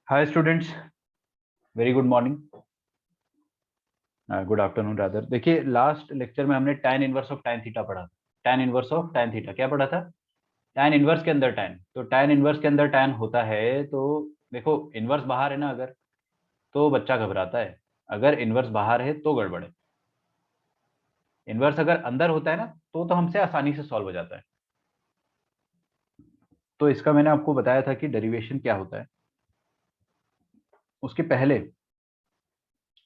Hi students, very good morning, good afternoon rather. देखिए, last lecture में हमने tan inverse of tan theta पढ़ा था। tan inverse of tan theta क्या पढ़ा था? tan इनवर्स के अंदर tan, तो tan इनवर्स के अंदर tan होता है। तो देखो, इनवर्स बाहर है ना, अगर तो बच्चा घबराता है। अगर इनवर्स बाहर है तो गड़बड़ है। इनवर्स अगर अंदर होता है ना, तो हमसे आसानी से सॉल्व हो जाता है। तो इसका मैंने आपको बताया था कि डेरिवेशन क्या होता है। उसके पहले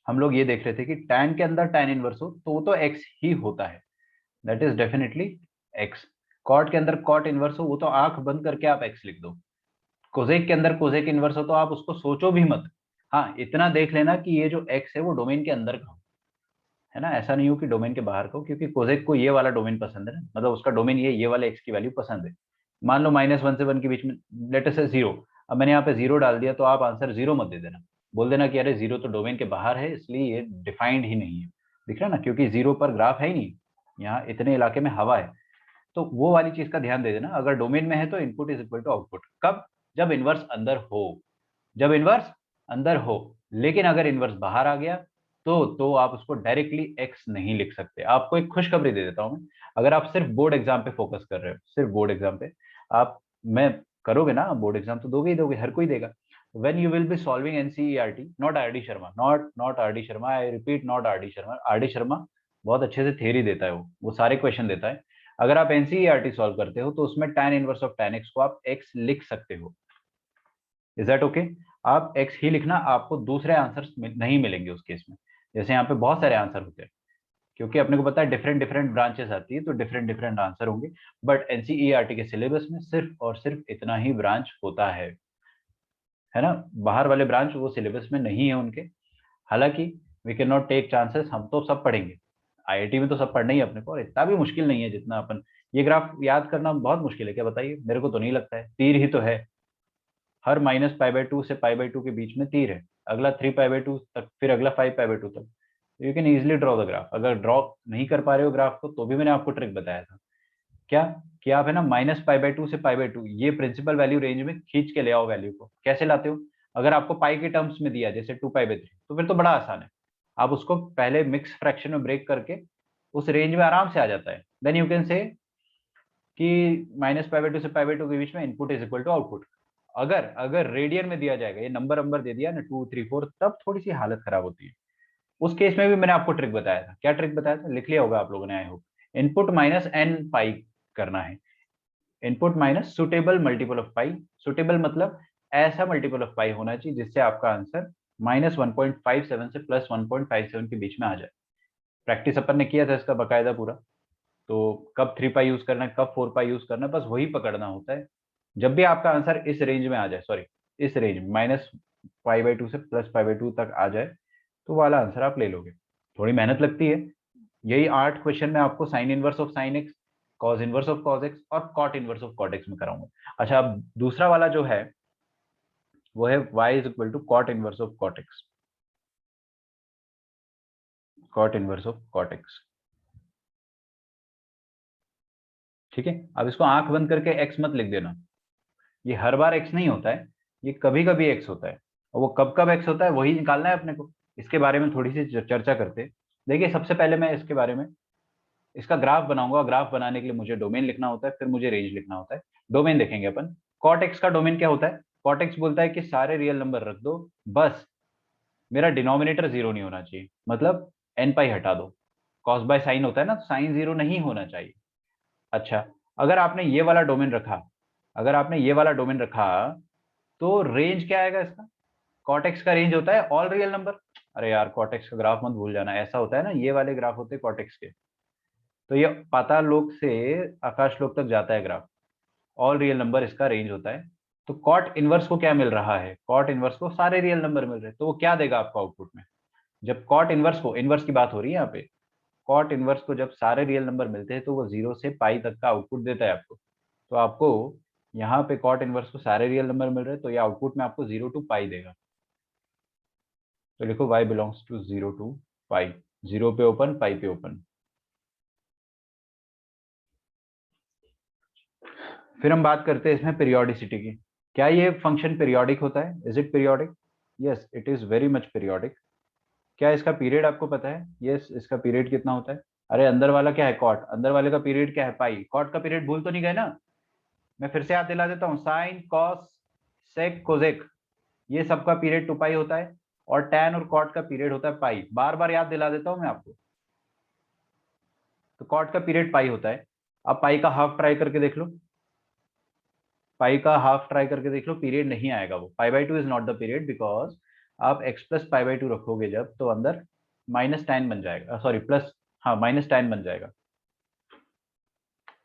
हम लोग ये देख रहे थे कि tan के अंदर tan इनवर्स हो तो वो तो x ही होता है, that is definitely x। Cot के अंदर कॉट इनवर्स हो वो तो आंख बंद करके आप x लिख दो। कोजेक के अंदर कोजेक इनवर्स हो तो आप उसको सोचो भी मत। हाँ, इतना देख लेना कि ये जो x है वो डोमेन के अंदर का हो, है ना। ऐसा नहीं हो कि डोमेन के बाहर का हो, क्योंकि कोजेक को ये वाला डोमेन पसंद है ना, मतलब उसका डोमेन ये वाला x की वैल्यू पसंद है। मान लो -1 से 1 के बीच में, लेट अस से 0। अब मैंने यहाँ पे 0 डाल दिया तो आप आंसर 0 मत दे देना। बोल देना कि अरे 0 तो डोमेन के बाहर है, इसलिए ये डिफाइंड ही नहीं है। दिख रहा है ना, क्योंकि 0 पर ग्राफ है ही नहीं। यहाँ इतने इलाके में हवा है। तो वो वाली चीज का ध्यान दे देना। अगर डोमेन में है तो input is equal to output. कब? जब इनवर्स अंदर हो। जब इनवर्स अंदर हो। लेकिन अगर इनवर्स बाहर आ गया तो आप उसको डायरेक्टली एक्स नहीं लिख सकते। आपको एक खुशखबरी दे देता हूं मैं। अगर आप सिर्फ बोर्ड एग्जाम पे फोकस कर रहे हो, सिर्फ बोर्ड एग्जाम पे आप मैं करोगे ना, बोर्ड एग्जाम तो दोगे ही दोगे, हर कोई देगा। when you will be solving NCERT, not RD Sharma, not RD Sharma, I repeat, not RD Sharma. RD Sharma बहुत अच्छे से थ्योरी देता है, वो सारे क्वेश्चन देता है। अगर आप NCERT सॉल्व करते हो तो उसमें tan inverse of tan x को आप x लिख सकते हो। Is that okay? आप x ही लिखना, आपको दूसरे आंसर नहीं मिलेंगे उस केस में। जैसे यहाँ पे बहुत सारे आंसर होते हैं, क्योंकि अपने को पता है डिफरेंट डिफरेंट ब्रांचेस आती है तो डिफरेंट डिफरेंट आंसर होंगे। बट एनसीईआरटी के सिलेबस में सिर्फ और सिर्फ इतना ही ब्रांच होता है ना। बाहर वाले ब्रांच वो सिलेबस में नहीं है उनके। हालांकि we can not take chances, हम तो सब पढ़ेंगे। आईआईटी में तो सब पढ़ना ही है अपने को, और इतना भी मुश्किल नहीं है जितना अपन। ये ग्राफ याद करना बहुत मुश्किल है क्या, बताइए? मेरे को तो नहीं लगता है। तीर ही तो है, हर -π/2 से π/2 के बीच में तीर है। अगला 3π/2 तक, फिर अगला 5π/2 तक। You can easily draw the graph. अगर ड्रॉ नहीं कर पा रहे हो ग्राफ को, तो भी मैंने आपको ट्रिक बताया था। क्या? कि आप है ना -π/2 से π/2 ये प्रिंसिपल वैल्यू रेंज में खींच के ले आओ वैल्यू को। कैसे लाते हो? अगर आपको पाई के टर्म्स में दिया जैसे 2π/3, तो फिर तो बड़ा आसान है। आप उसको पहले मिक्स फ्रैक्शन में ब्रेक करके उस रेंज में आराम से आ जाता है। देन यू कैन से कि -π/2 से π/2 के बीच में input is equal to output. अगर अगर रेडियन में दिया जाएगा, ये नंबर नंबर दे दिया ना 2 3 4, तब थोड़ी सी हालत खराब होती है। उस केस में भी मैंने आपको ट्रिक बताया था। क्या ट्रिक बताया था? लिख लिया होगा आप लोगों ने, I hope. Input minus N pi करना है। Input minus suitable multiple of pi. Suitable मतलब ऐसा मल्टीपल ऑफ पाई होना चाहिए जिससे आपका आंसर -1.57 से +1.57 के बीच में आ जाए। प्रैक्टिस अपन ने किया था इसका बकायदा पूरा। तो कब 3π यूज करना है, कब 4π यूज करना है, बस वही पकड़ना होता है। जब भी आपका आंसर इस रेंज में आ जाए, सॉरी, इस रेंज -π/2 से +π/2 तक आ जाए, तो वाला आंसर आप ले लोगे। थोड़ी मेहनत लगती है। यही 8 क्वेश्चन में आपको sine inverse of sine X, cos inverse of cos X और cot inverse of cot X में कराऊंगा। अच्छा, अब दूसरा वाला जो है वो है y is equal to cot inverse of cot x. Cot inverse of cot x, ठीक है। अब इसको आंख बंद करके x मत लिख देना। ये हर बार x नहीं होता है, ये कभी कभी x होता है। और वो कब कब x होता है वही निकालना है अपने को। इसके बारे में थोड़ी सी चर्चा करते हैं। देखिए, सबसे पहले मैं इसके बारे में, इसका ग्राफ बनाऊंगा। ग्राफ बनाने के लिए मुझे डोमेन लिखना होता है, फिर मुझे रेंज लिखना होता है। डोमेन देखेंगे अपन। कॉट एक्स का डोमेन क्या होता है? कॉट एक्स बोलता है कि सारे रियल नंबर रख दो, बस मेरा डिनोमिनेटर 0 नहीं होना चाहिए, मतलब एन पाई हटा दो। कॉस बाय साइन होता है ना, साइन 0 नहीं होना चाहिए। अच्छा, अगर आपने ये वाला डोमेन रखा, अगर आपने ये वाला डोमेन रखा, तो रेंज क्या आएगा इसका? कॉटेक्स का रेंज होता है ऑल रियल नंबर। अरे यार, कॉटेक्स का ग्राफ मत भूल जाना। ऐसा होता है ना, ये वाले ग्राफ होते हैं कॉटेक्स के। तो ये पाताल लोक से आकाश लोक तक जाता है ग्राफ। ऑल रियल नंबर इसका रेंज होता है। तो कॉट इनवर्स को क्या मिल रहा है? कॉट इनवर्स को सारे रियल नंबर मिल रहे हैं, तो वो क्या देगा आपको आउटपुट में? जब कॉट इनवर्स को, इनवर्स की बात हो रही है यहाँ पे, कॉट इनवर्स को जब सारे रियल नंबर मिलते हैं तो वो 0 से पाई तक का आउटपुट देता है आपको। तो आपको यहाँ पे कॉट इनवर्स को सारे रियल नंबर मिल रहे हैं, तो ये आउटपुट में आपको 0 टू पाई देगा। तो लिखो y बिलोंग्स टू 0 टू पाई। 0 पे ओपन, पाई पे ओपन। फिर हम बात करते हैं इसमें पीरियोडिसिटी की। क्या ये फंक्शन पीरियोडिक होता है? Is it periodic? Yes, it is very much periodic. क्या इसका पीरियड आपको पता है? यस, इसका पीरियड कितना होता है? अरे अंदर वाला क्या है? कॉट। अंदर वाले का पीरियड क्या है? पाई। कॉट का पीरियड भूल तो नहीं गए ना? मैं फिर से याद दिला देता हूँ, साइन कॉस सेक कोजेक, ये सबका पीरियड 2 पाई होता है, और टैन और कॉट का पीरियड होता है पाई। बार बार याद दिला देता हूं मैं आपको। तो कॉट का पीरियड पाई होता है। अब पाई का हाफ ट्राई करके देख लो, पाई का हाफ ट्राई करके देख लो, पीरियड नहीं आएगा वो। पाई/2 is not the period, because आप x प्लस पाई/2 रखोगे जब, तो अंदर माइनस टैन बन जाएगा, सॉरी प्लस, हाँ माइनस टैन बन जाएगा।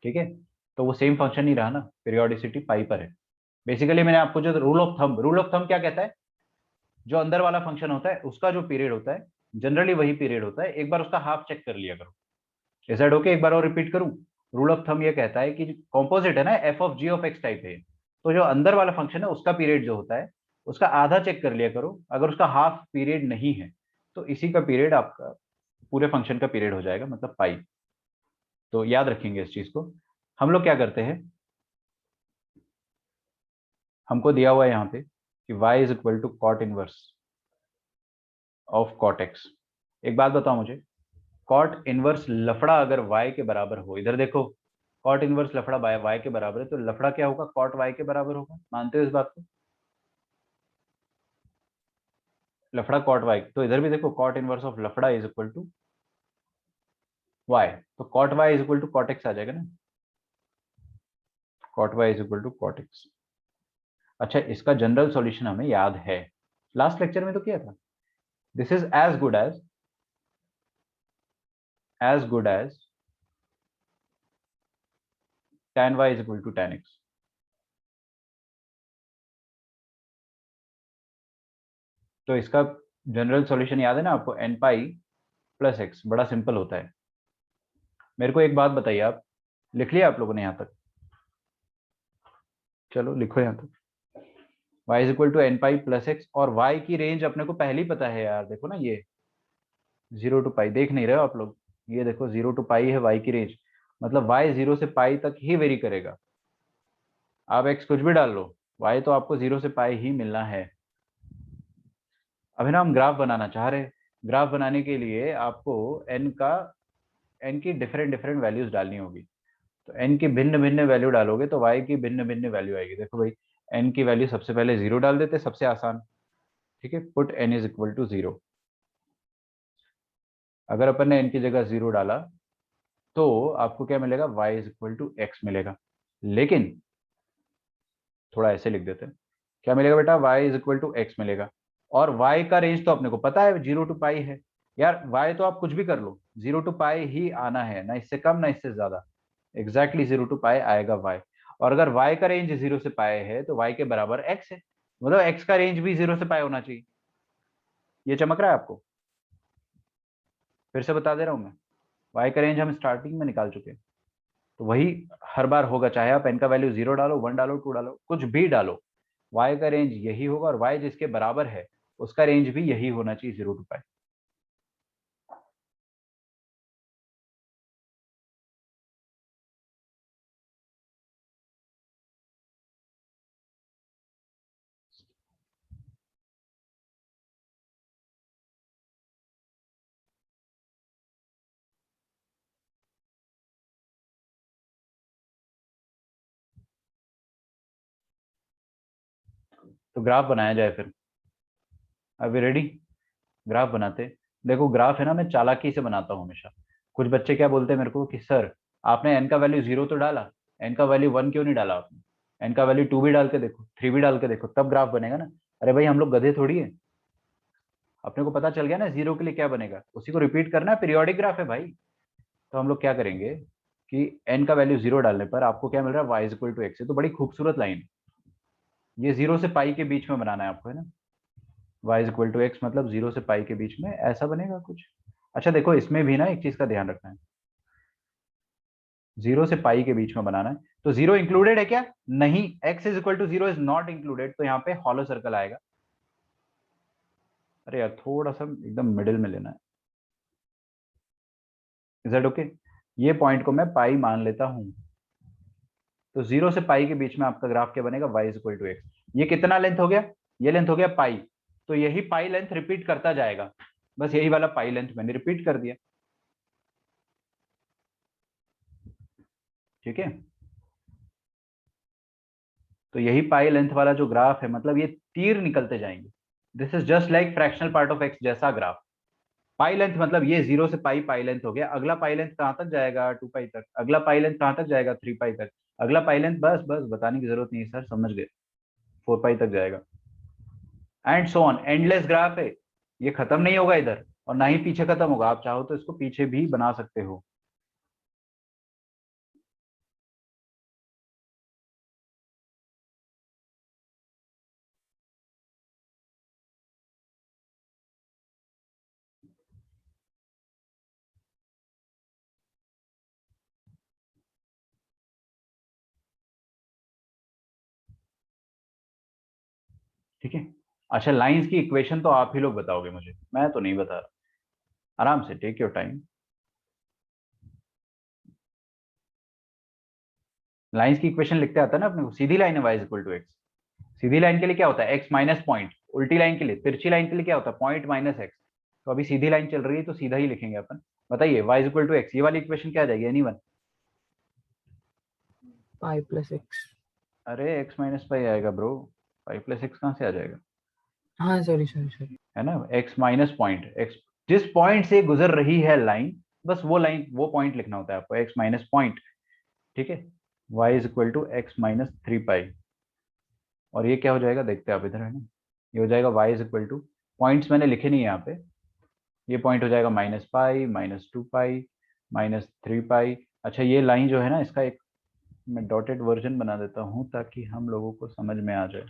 ठीक है, तो वो सेम फंक्शन ही रहा ना, पीरियोडिसिटी पाई पर है। बेसिकली मैंने आपको जो रूल ऑफ थंब क्या कहता है? जो अंदर वाला फंक्शन होता है उसका जो पीरियड होता है, जनरली वही पीरियड होता है। एक बार उसका हाफ चेक कर लिया करो। Is that okay? एक बार और रिपीट करूं? रूल ऑफ थंब ये कहता है कि कॉम्पोजिट है ना, f of g of x type है, तो जो अंदर वाला फंक्शन है उसका पीरियड जो होता है, उसका आधा चेक कर लिया करो। अगर उसका हाफ पीरियड नहीं है तो इसी का पीरियड आपका पूरे फंक्शन का पीरियड हो जाएगा, मतलब पाई। तो याद रखेंगे इस चीज को। हम लोग क्या करते हैं, हमको दिया हुआ है यहाँ पे कि y is equal to cot inverse of cot x. एक बात बताओ मुझे, कॉट इनवर्स लफड़ा अगर y के बराबर हो, इधर देखो, कॉट इनवर्स लफड़ा बाय y के बराबर है, तो लफड़ा क्या होगा? कॉट y के बराबर होगा। मानते हो इस बात को? लफड़ा कॉट y, तो इधर भी देखो, कॉट इनवर्स ऑफ लफड़ा इज इक्वल टू y, तो cot y is equal to cot x आ जाएगा ना। Cot y is equal to cot x। अच्छा, इसका जनरल सॉल्यूशन हमें याद है, लास्ट लेक्चर में तो किया था। This is as good as tan y is equal to tan x। तो इसका जनरल सॉल्यूशन याद है ना आपको? n पाई प्लस एक्स, बड़ा सिंपल होता है। मेरे को एक बात बताइए, आप लिख लिया आप लोगों ने यहाँ तक? चलो लिखो यहाँ तक, y is equal to n pi plus x, और y की रेंज अपने को पहले ही पता है यार। देखो ना, ये 0 to पाई, देख नहीं रहे हो आप लोग? ये देखो 0 to पाई है y की रेंज, मतलब y 0 से पाई तक ही वेरी करेगा। आप x कुछ भी डाल लो, y तो आपको 0 से पाई ही मिलना है। अभी ना हम ग्राफ बनाना चाह रहे हैं। ग्राफ बनाने के लिए आपको n की डिफरेंट डिफरेंट वैल्यूज डालनी होगी। तो n की भिन्न भिन्न वैल्यू डालोगे तो y की भिन्न भिन्न वैल्यू आएगी। देखो भाई, n की वैल्यू सबसे पहले 0 डाल देते, सबसे आसान। ठीक है, put n is equal to 0। अगर अपन ने n की जगह 0 डाला तो आपको क्या मिलेगा? y is equal to x मिलेगा। लेकिन थोड़ा ऐसे लिख देते हैं, क्या मिलेगा बेटा? y is equal to x मिलेगा। और y का रेंज तो अपने को पता है, 0 to पाई है। यार y तो आप कुछ भी कर लो, 0 to पाई ही आना है, ना इससे कम ना इससे ज्यादा। एग्जैक्टली 0 to पाई आएगा y। और अगर y का रेंज 0 से पाई है तो y के बराबर x है, मतलब x का रेंज भी 0 से पाई होना चाहिए। ये चमक रहा है आपको? फिर से बता दे रहा हूँ मैं, y का रेंज हम स्टार्टिंग में निकाल चुके हैं। तो वही हर बार होगा, चाहे आप n का वैल्यू 0 डालो, 1 डालो, 2 डालो, कुछ भी डालो, y का रेंज यही होगा, और y जिसके बराबर है उसका रेंज भी यही होना चाहिए, 0 to पाई। तो ग्राफ बनाया जाए फिर। अभी रेडी? ग्राफ बनाते। देखो ग्राफ है ना, मैं चालाकी से बनाता हूँ हमेशा। कुछ बच्चे क्या बोलते हैं मेरे को कि सर, आपने n का वैल्यू 0 तो डाला, n का वैल्यू 1 क्यों नहीं डाला आपने? n का वैल्यू 2 भी डाल के देखो, 3 भी डाल के देखो, तब ग्राफ बनेगा ना। अरे भाई, हम लोग गधे थोड़ी है। अपने को पता चल गया ना 0 के लिए क्या बनेगा, उसी को रिपीट करना है, पीरियोडिक ग्राफ है भाई। तो हम लोग क्या करेंगे कि n का वैल्यू 0 डालने पर आपको क्या मिल रहा है? y is equal to x. तो बड़ी खूबसूरत लाइन है। ये 0 से पाई के बीच में बनाना है आपको, है ना? y is equal to x, मतलब 0 से पाई के बीच में ऐसा बनेगा कुछ। अच्छा देखो, इसमें भी ना एक चीज का ध्यान रखना है, 0 से पाई के बीच में बनाना है। तो 0 इंक्लूडेड है क्या? नहीं, x is equal to 0 is not included, तो यहाँ पे हॉलो सर्कल आएगा। अरे यार, थोड़ा सा एकदम मिडिल में लेना है। Is that okay? ये पॉइंट को मैं पाई मान लेता हूं। तो 0 से पाई के बीच में आपका ग्राफ क्या बनेगा? y is equal to x. ये कितना लेंथ हो गया, ये लेंथ हो गया पाई, तो यही पाई लेंथ रिपीट करता जाएगा, बस यही वाला पाई लेंथ मैंने रिपीट कर दिया। ठीक है, तो यही पाई लेंथ वाला जो ग्राफ है, मतलब ये तीर निकलते जाएंगे। This is just like fractional part of x जैसा ग्राफ। पाई लेंथ मतलब ये 0 से पाई, पाई लेंथ हो गया, अगला पाई लेंथ कहाँ तक जाएगा, 2 पाई तक, अगला पाई लेंथ कहाँ तक जाएगा, 3 पाई तक, अगला पाई लेंथ, बस बस बताने की जरूरत नहीं है सर, समझ गए, 4 पाई तक जाएगा, and so on, endless graph है, ये खत्म नहीं होगा इधर, और ना ही पीछे खत्म होगा, आप चाहो तो इसको पीछे भी बना सकते हो। ठीक है, अच्छा लाइंस की इक्वेशन तो आप ही लोग बताओगे मुझे, मैं तो नहीं बता रहा, आराम से टेक योर टाइम। लाइंस की इक्वेशन लिखते आता है ना अपने को, सीधी लाइन है y इक्वल टू एक्स, सीधी लाइन के लिए क्या होता है x माइनस पॉइंट, उल्टी लाइन के लिए, तिरछी लाइन के लिए क्या होता है पॉइंट माइनस एक्स, तो अभी सीधी लाइन चल रही है तो सीधा ही लिखेंगे अपन। बताइए y इक्वल टू एक्स, ये वाली इक्वेशन क्या आ जाएगी, एनीवन? पाई प्लस एक्स। अरे x माइनस पाई आएगा ब्रो, पाई प्लस एक्स कहाँ से आ जाएगा, हाँ सॉरी सॉरी सॉरी। है ना, x माइनस पॉइंट, x जिस पॉइंट से गुजर रही है लाइन, बस वो लाइन, वो पॉइंट लिखना होता है आपको, x माइनस पॉइंट। ठीक है, y is equal to x minus 3 pi, और ये क्या हो जाएगा देखते हैं आप इधर, है ना, ये हो जाएगा y is equal to, points मैंने लिखे नहीं है यहाँ पे, ये पॉइंट हो जाएगा माइनस पाई, -2 पाई, -3 पाई। अच्छा ये लाइन जो है ना, इसका एक मैं डॉटेड वर्जन बना देता हूँ ताकि हम लोगों को समझ में आ जाए।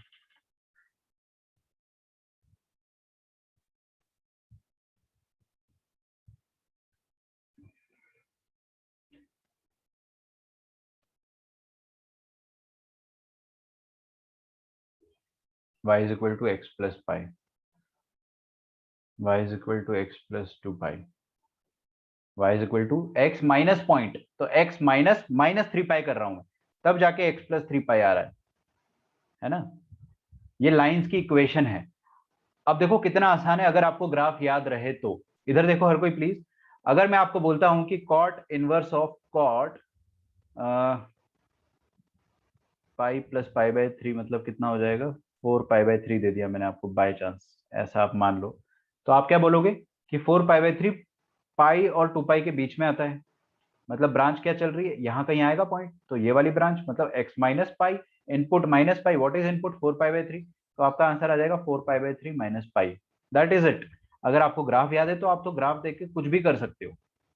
y is equal to x plus pi, y is equal to x plus 2 pi, y is equal to x minus point, तो x माइनस -3 पाई कर रहा हूँ मैं, तब जाके x प्लस 3 पाई आ रहा है ना, ये लाइंस की इक्वेशन है। अब देखो कितना आसान है, अगर आपको ग्राफ याद रहे तो। इधर देखो हर कोई प्लीज, अगर मैं आपको बोलता हूं कि cot inverse of cot pi plus pi by 3 मतलब कितना हो जाएगा, 4 पाई बाय 3 दे दिया मैंने आपको बाय चांस, ऐसा आप मान लो, तो आप क्या बोलोगे कि 4 पाई बाय 3 पाई और 2 पाई के बीच में आता है, मतलब ब्रांच क्या चल रही है, यहाँ कहीं आएगा पॉइंट, तो ये वाली ब्रांच, मतलब x minus pi, input minus pi, what is input 4 pi by 3, तो आपका आंसर आ जाएगा 4 पाई by 3 minus pi, that is it. अगर आपको ग्राफ याद है तो आप तो ग्राफ देख के कुछ भी कर सकते हो,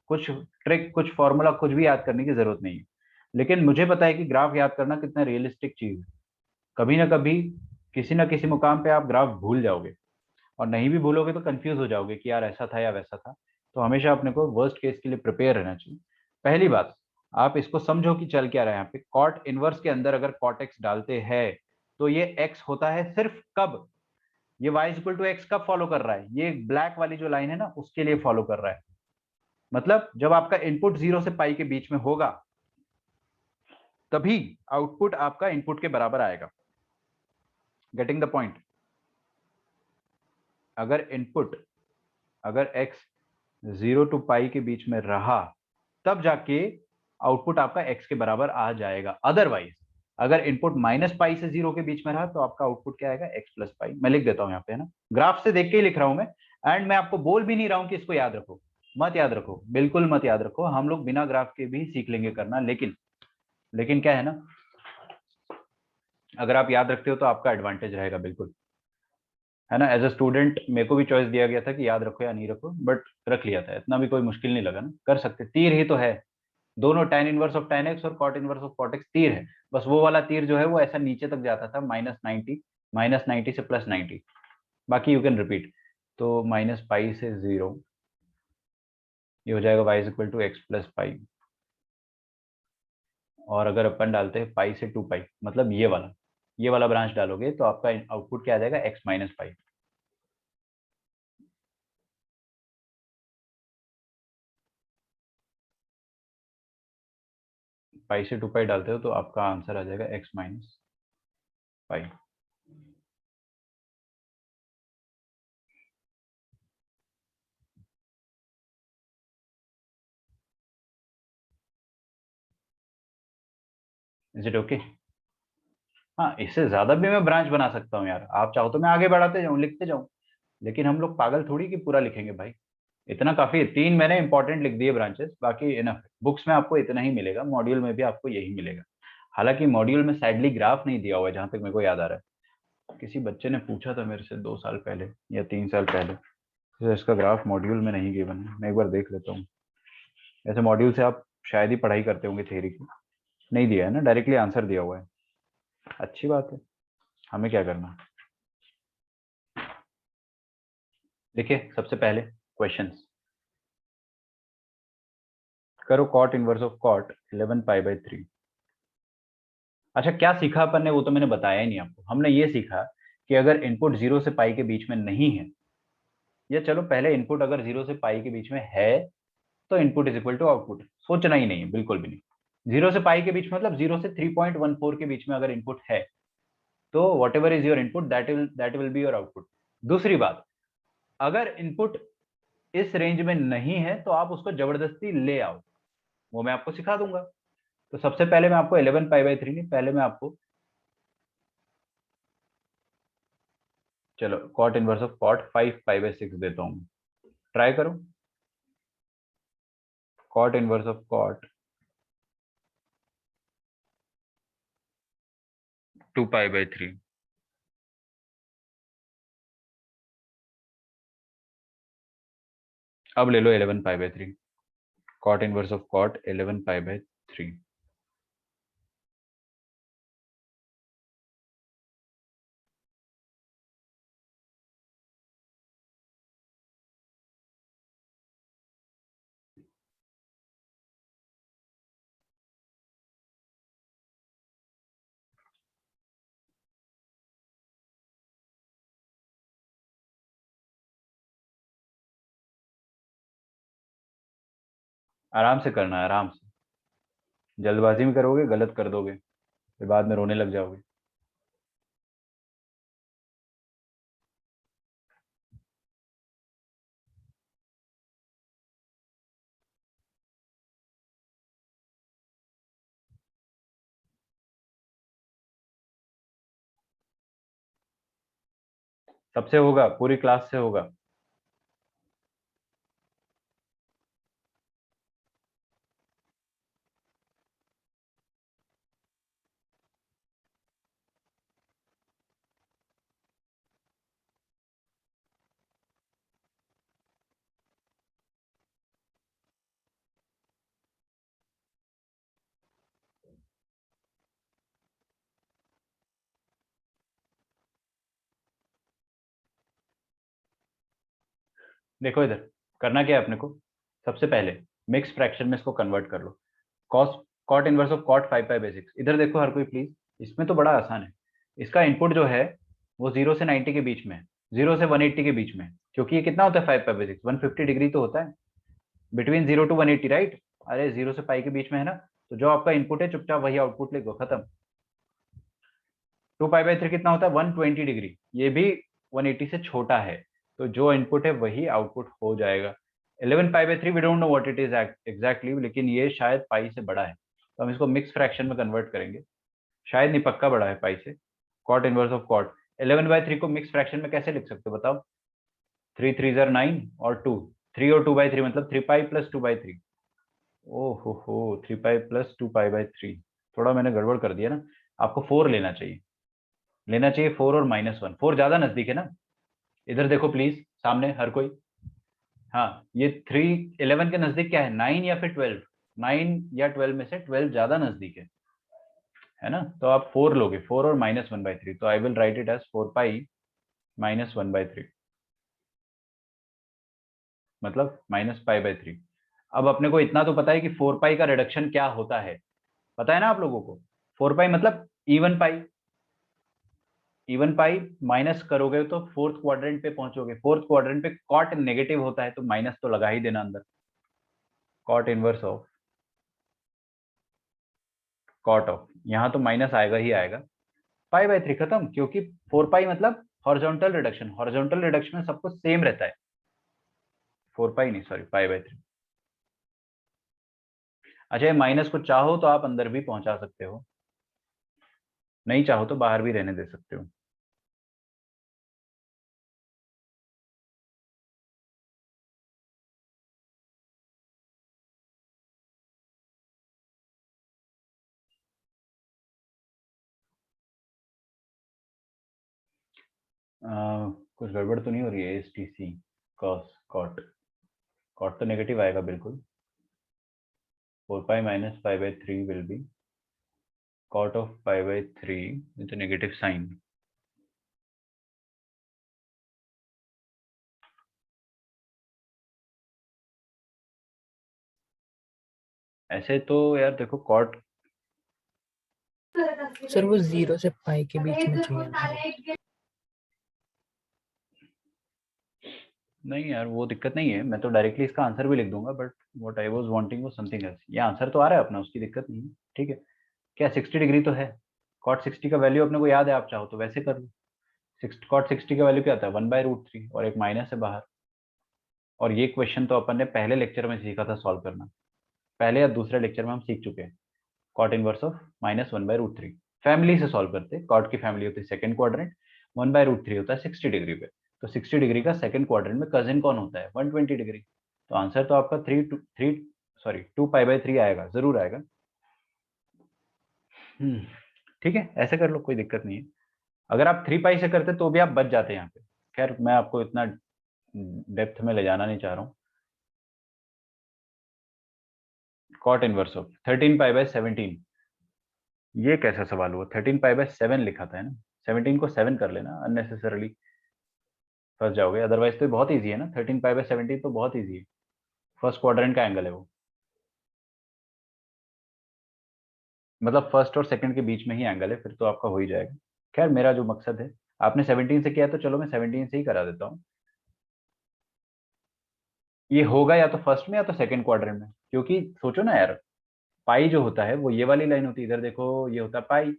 कुछ ट्रिक, कुछ फॉर्मूला, कुछ भी याद करने की जरूरत नहीं है, लेकिन मुझे पता है कि ग्राफ याद करना कितना रियलिस्टिक चीज है, कभी ना कभी किसी ना किसी मुकाम पे आप ग्राफ भूल जाओगे, और नहीं भी भूलोगे तो कंफ्यूज हो जाओगे कि यार ऐसा था या वैसा था, तो हमेशा अपने को वर्स्ट केस के लिए प्रिपेयर रहना चाहिए। पहली बात, आप इसको समझो कि चल क्या रहा है यहाँ पे, कॉट इनवर्स के अंदर अगर कॉट एक्स डालते हैं तो ये एक्स होता है सिर्फ कब, ये वाई इक्वल टू एक्स कब फॉलो कर रहा है, ये ब्लैक वाली जो लाइन है ना उसके लिए फॉलो कर रहा है, मतलब जब आपका इनपुट 0 से पाई के बीच में होगा तभी आउटपुट आपका इनपुट के बराबर आएगा, गेटिंग द पॉइंट। अगर इनपुट, अगर x 0 to पाई के बीच में रहा तब जाके आउटपुट आपका x के बराबर आ जाएगा, अदरवाइज अगर इनपुट -पाई से 0 के बीच में रहा तो आपका आउटपुट क्या आएगा, x प्लस पाई। मैं लिख देता हूं यहाँ पे, है ना, ग्राफ से देख के ही लिख रहा हूं मैं, एंड मैं आपको बोल भी नहीं रहा हूं कि इसको याद रखो, मत याद रखो, बिल्कुल मत याद रखो, हम लोग बिना ग्राफ के भी सीख लेंगे करना, लेकिन क्या है ना, अगर आप याद रखते हो तो आपका एडवांटेज रहेगा बिल्कुल, है ना, एज अ स्टूडेंट मेरे को भी चॉइस दिया गया था कि याद रखो या नहीं रखो, बट रख लिया था, इतना भी कोई मुश्किल नहीं लगा ना, कर सकते, तीर ही तो है, दोनों tan inverse of tan x और cot inverse of cot x तीर है, बस वो वाला तीर जो है वो ऐसा नीचे तक जाता था, -90, -90 से +90, बाकी यू कैन रिपीट, तो -पाई से 0, ये हो जाएगा y is equal to x plus pi, और अगर अपन डालते हैं पाई से 2 पाई, मतलब ये वाला ब्रांच डालोगे तो आपका आउटपुट क्या आ जाएगा, x माइनस पाई। पाई से 2 पाई डालते हो तो आपका आंसर आ जाएगा x minus pi. Is it okay? हाँ, इससे ज्यादा भी मैं ब्रांच बना सकता हूँ यार, आप चाहो तो मैं आगे बढ़ाते जाऊँ, लिखते जाऊँ, लेकिन हम लोग पागल थोड़ी कि पूरा लिखेंगे भाई। इतना काफी है, 3 मैंने इंपॉर्टेंट लिख दिए ब्रांचेस, बाकी इनफ है। बुक्स में आपको इतना ही मिलेगा, मॉड्यूल में भी आपको यही मिलेगा। हालांकि मॉड्यूल में सैडली ग्राफ नहीं दिया हुआ है, जहां तक मेरे को याद आ रहा है। किसी बच्चे ने पूछा था मेरे से 2 साल पहले या 3 साल पहले, तो इसका ग्राफ मॉड्यूल में नहीं गिवन है, मैं एक बार देख लेता हूँ। ऐसे मॉड्यूल से आप शायद ही पढ़ाई करते होंगे थ्योरी की। नहीं दिया है ना, डायरेक्टली आंसर दिया हुआ है। अच्छी बात है, हमें क्या करना। देखिए सबसे पहले क्वेश्चंस करो। कॉट इनवर्स ऑफ कॉट 11 पाई/3। अच्छा, क्या सीखा अपन ने वो तो मैंने बताया ही नहीं आपको। हमने ये सीखा कि अगर इनपुट 0 से पाई के बीच में नहीं है, या चलो पहले इनपुट अगर 0 से पाई के बीच में है, तो input is equal to output. सोचना ही नहीं है, बिल्कुल भी नहीं। 0 से पाई के बीच मतलब 0 से 3.14 के बीच में अगर इनपुट है, तो what ever is your input that will be your output. दूसरी बात, अगर इनपुट इस रेंज में नहीं है तो आप उसको जबरदस्ती ले आओ, वो मैं आपको सिखा दूंगा। तो सबसे पहले मैं आपको 11 पाई/3 नहीं, पहले मैं आपको, चलो कॉट इनवर्स ऑफ कॉट 5 पाई/6 देता हूँ। ट्राई करो। कॉट इनवर्स ऑफ कॉट 2 पाई/3। अब ले लो 11 पाई/3। कॉट इनवर्स ऑफ कॉट 11 पाई/3। आराम से करना है, आराम से। जल्दबाजी में करोगे गलत कर दोगे, फिर बाद में रोने लग जाओगे। सबसे होगा, पूरी क्लास से होगा। देखो इधर करना क्या है अपने को। सबसे पहले मिक्स फ्रैक्शन में इसको कन्वर्ट कर लो। Cos cot inverse of cot 5 पाई/6। इधर देखो हर कोई प्लीज, इसमें तो बड़ा आसान है। इसका इनपुट जो है वो 0 से 90 के बीच में है, 0 से 180 के बीच में है, क्योंकि ये कितना होता है 5 पाई/6, 150 डिग्री तो होता है। Between 0 to 180, right? अरे 0 से पाई के बीच में है ना, तो जो आपका इनपुट है चुपचाप वही आउटपुट लिखो, खत्म। 2 पाई/3 कितना होता है? 120 डिग्री। ये भी 180 से छोटा है, तो जो इनपुट है वही आउटपुट हो जाएगा। 11 पाई/3 we don't know what it is exactly, लेकिन ये शायद पाई से बड़ा है, तो हम इसको मिक्स फ्रैक्शन में कन्वर्ट करेंगे। शायद नहीं, पक्का बड़ा है पाई से। कॉट इनवर्स ऑफ कॉट 11/3 को मिक्स फ्रैक्शन में कैसे लिख सकते हो बताओ? 3 3 9 और 2, 3 और 2/3 मतलब 3 पाई+2/3। हो 3 पाई+2 पाई/3। थोड़ा मैंने गड़बड़ कर दिया ना, आपको 4 लेना चाहिए। लेना चाहिए 4 और -1। 4 ज्यादा नजदीक है ना। इधर देखो प्लीज, सामने हर कोई। हाँ, ये 3 11 के नजदीक क्या है, 9 या फिर 12? 9 या 12 में से 12 ज्यादा नजदीक है ना? तो आप 4 लोगे, 4 और -1/3, तो I will write it as 4 पाई-1/3, मतलब -पाई/3। अब अपने को इतना तो पता है कि 4 पाई का रिडक्शन क्या होता है, पता है ना आप लोगों को? 4 पाई मतलब even pi. Even pi minus करोगे तो फोर्थ क्वाड्रेंट पे पहुंचोगे। फोर्थ क्वाड्रेंट पे कॉट नेगेटिव होता है, तो माइनस तो लगा ही देना अंदर। Cot inverse of cot of, यहाँ तो माइनस आएगा ही आएगा। पाई/3 खत्म, क्योंकि 4 पाई मतलब हॉरिजॉन्टल रिडक्शन। हॉरिजॉन्टल रिडक्शन में सब कुछ सेम रहता है। 4 पाई नहीं, सॉरी, पाई/3। अच्छा, माइनस को चाहो तो आप अंदर भी पहुंचा सकते हो। नहीं चाहो तो बाहर भी रहने दे सकते हो। कुछ गड़बड़ तो नहीं हो रही है? S t c cos cot, cot तो नेगेटिव आएगा बिल्कुल। 4 pi minus pi by 3 will be cot of pi by 3 with a negative sign. ऐसे तो यार देखो कॉट, सर वो 0 से पाई के बीच में चाहिए। नहीं यार वो दिक्कत नहीं है, मैं तो डायरेक्टली इसका आंसर भी लिख दूंगा, but what I was wanting was something else. ये आंसर तो आ रहा है अपना, उसकी दिक्कत नहीं है, ठीक है। क्या 60 डिग्री तो है, कॉट 60 का वैल्यू अपने को याद है, आप चाहो तो वैसे कर लो। कॉट 60 का वैल्यू क्या आता है? 1/√3, और एक माइनस है बाहर। और ये क्वेश्चन तो अपन ने पहले लेक्चर में सीखा था सॉल्व करना, पहले या दूसरे लेक्चर में हम सीख चुके हैं। कॉट इनवर्स ऑफ -1/√3 फैमिली से सॉल्व करते हैं। कॉट की फैमिली होती है सेकंड क्वाड्रेंट, 1/√3 होता है 60 डिग्री पे। तो 60 डिग्री का सेकंड क्वाड्रेंट में कजिन कौन होता है? 120 डिग्री। तो आंसर तो आपका 2 पाई बाई 3 आएगा, जरूर आएगा। ठीक है, ऐसे कर लो, कोई दिक्कत नहीं है। अगर आप 3 पाई से करते तो भी आप बच जाते यहाँ पे। खैर मैं आपको इतना डेप्थ में ले जाना नहीं चाह रहा हूँ। Cot inverse of 13 pi by 17, ये कैसा सवाल हुआ? 13 पाई बाई 7 लिखा था है ना, 17 को 7 कर लेना, अननेसेसरली फंस जाओगे। अदरवाइज तो बहुत इजी है ना, 13 पाई बाई 17 तो बहुत इजी है। फर्स्ट क्वाड्रेंट का एंगल है वो, मतलब फर्स्ट और सेकंड के बीच में ही एंगल है, फिर तो आपका हो ही जाएगा। खैर मेरा जो मकसद है, आपने 17 से किया है, तो चलो मैं 17 से ही करा देता हूँ। ये होगा या तो फर्स्ट में या तो सेकंड क्वाड्रेंट में, क्योंकि सोचो ना यार, पाई जो होता है वो ये वाली लाइन होती है, इधर देखो ये होता है पाई,